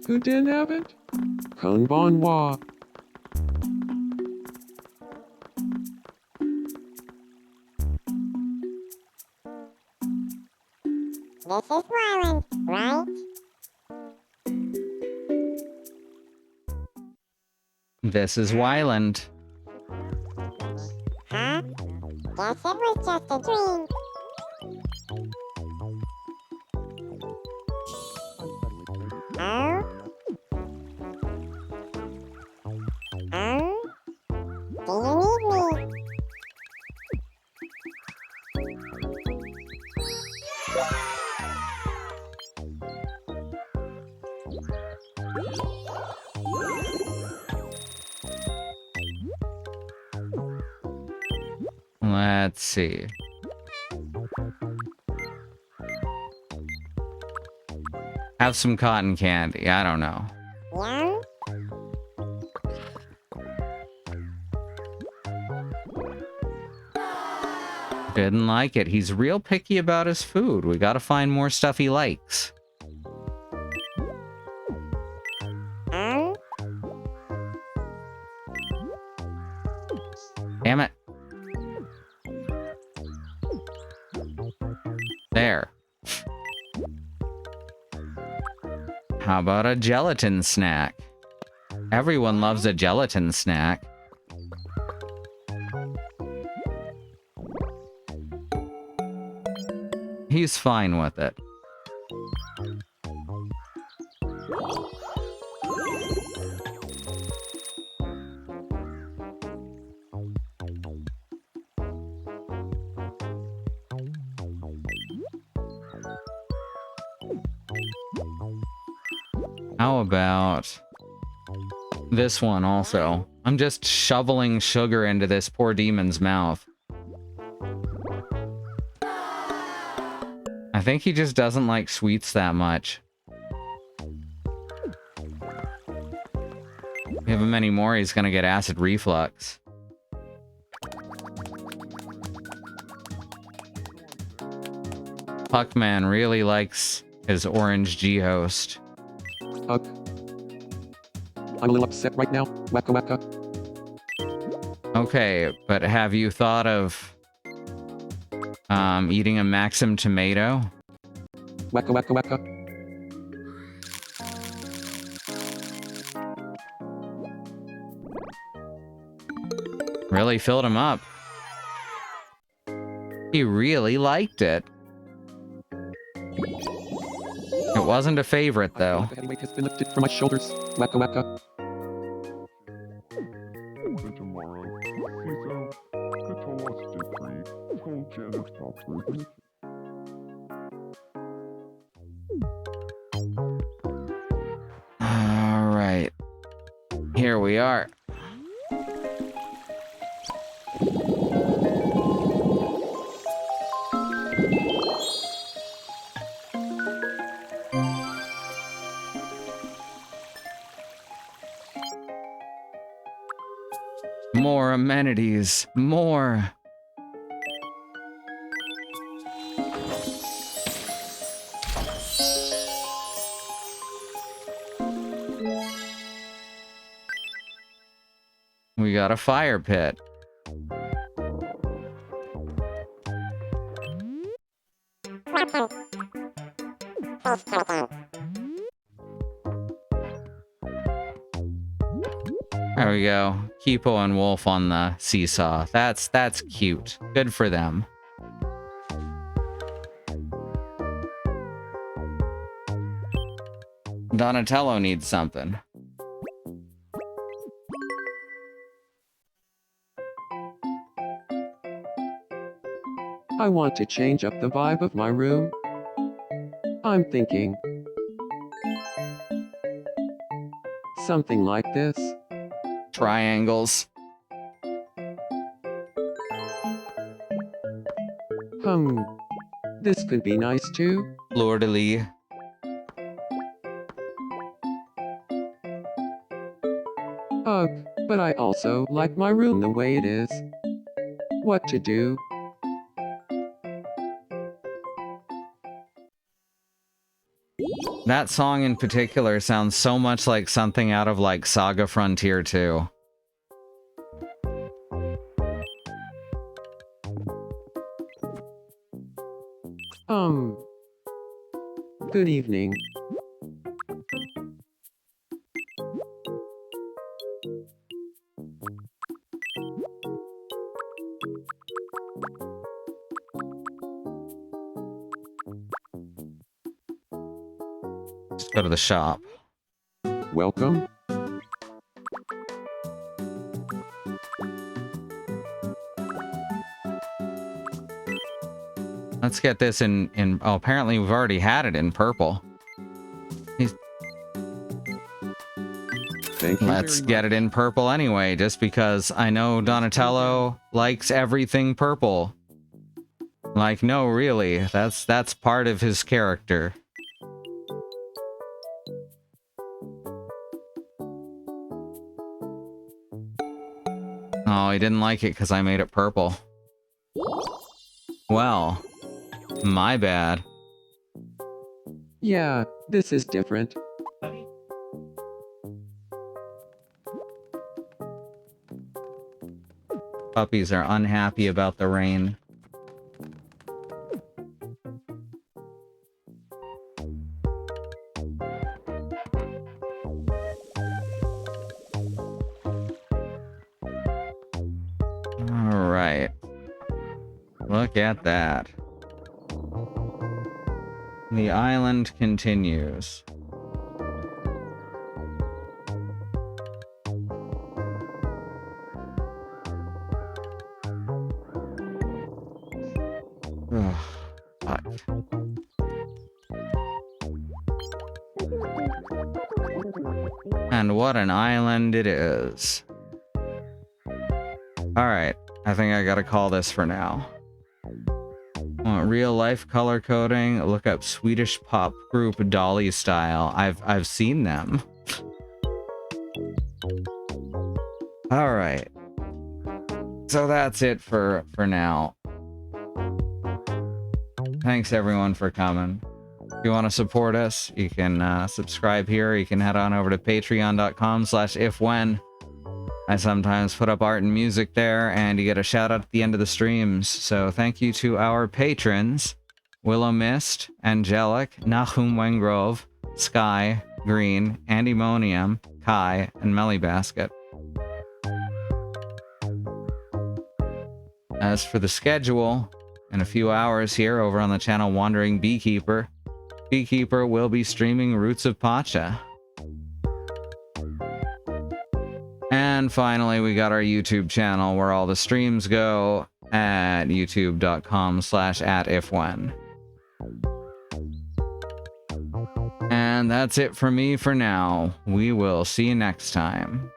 Guten Abend. Konbanwa. This is Wyland, right? This is Wyland. Huh? Guess it was just a dream. Oh? Do you need me? Let's see. Have some cotton candy. I don't know. Yum? Didn't like it. He's real picky about his food. We gotta find more stuff he likes. Damn it. There. How about a gelatin snack? Everyone loves a gelatin snack. He's fine with it. How about this one also? I'm just shoveling sugar into this poor demon's mouth. I think he just doesn't like sweets that much. Give him any more, he's gonna get acid reflux. Puckman really likes his orange G-host. Ugh. I'm a little upset right now. Wacka wacka. Okay, but have you thought of eating a Maxim tomato? Wacka wacka wacka. Really filled him up. He really liked it. It wasn't a favorite, though. The heavy weight has been lifted from my shoulders. Wacka wacka. For tomorrow, please go to toasted cream. All right. Here we are. More amenities. More. We got a fire pit. There we go. Kipo and Wolf on the seesaw. That's cute. Good for them. Donatello needs something. I want to change up the vibe of my room. I'm thinking something like this. Triangles. This could be nice too. Fleur-de-lis. But I also like my room the way it is. What to do? That song in particular sounds so much like something out of like Saga Frontier 2. Good evening. Let's go to the shop. Welcome. Let's get this in oh, apparently we've already had it in purple. Thank you. Let's get it in purple anyway, just because I know Donatello likes everything purple. Like, no, really, that's part of his character. Oh, he didn't like it because I made it purple. Well, my bad. Yeah, this is different. Puppies are unhappy about the rain. All right. Look at that. The island continues. Ugh, fuck. And what an island it is. Alright, I think I gotta call this for now. Want real life color coding? Look up Swedish pop group Dolly Style. I've seen them. Alright. So that's it for now. Thanks everyone for coming. If you want to support us, you can subscribe here. You can head on over to patreon.com/ifwhen. I sometimes put up art and music there, and you get a shout out at the end of the streams. So thank you to our patrons: Willow Mist, Angelic, Nahum Wengrove, Sky, Green, Andymonium, Kai, and Melly Basket. As for the schedule, in a few hours here over on the channel Wandering Beekeeper, Beekeeper will be streaming Roots of Pacha. And finally, we got our YouTube channel where all the streams go. at youtube.com/@ifwhen. And that's it for me for now. We will see you next time.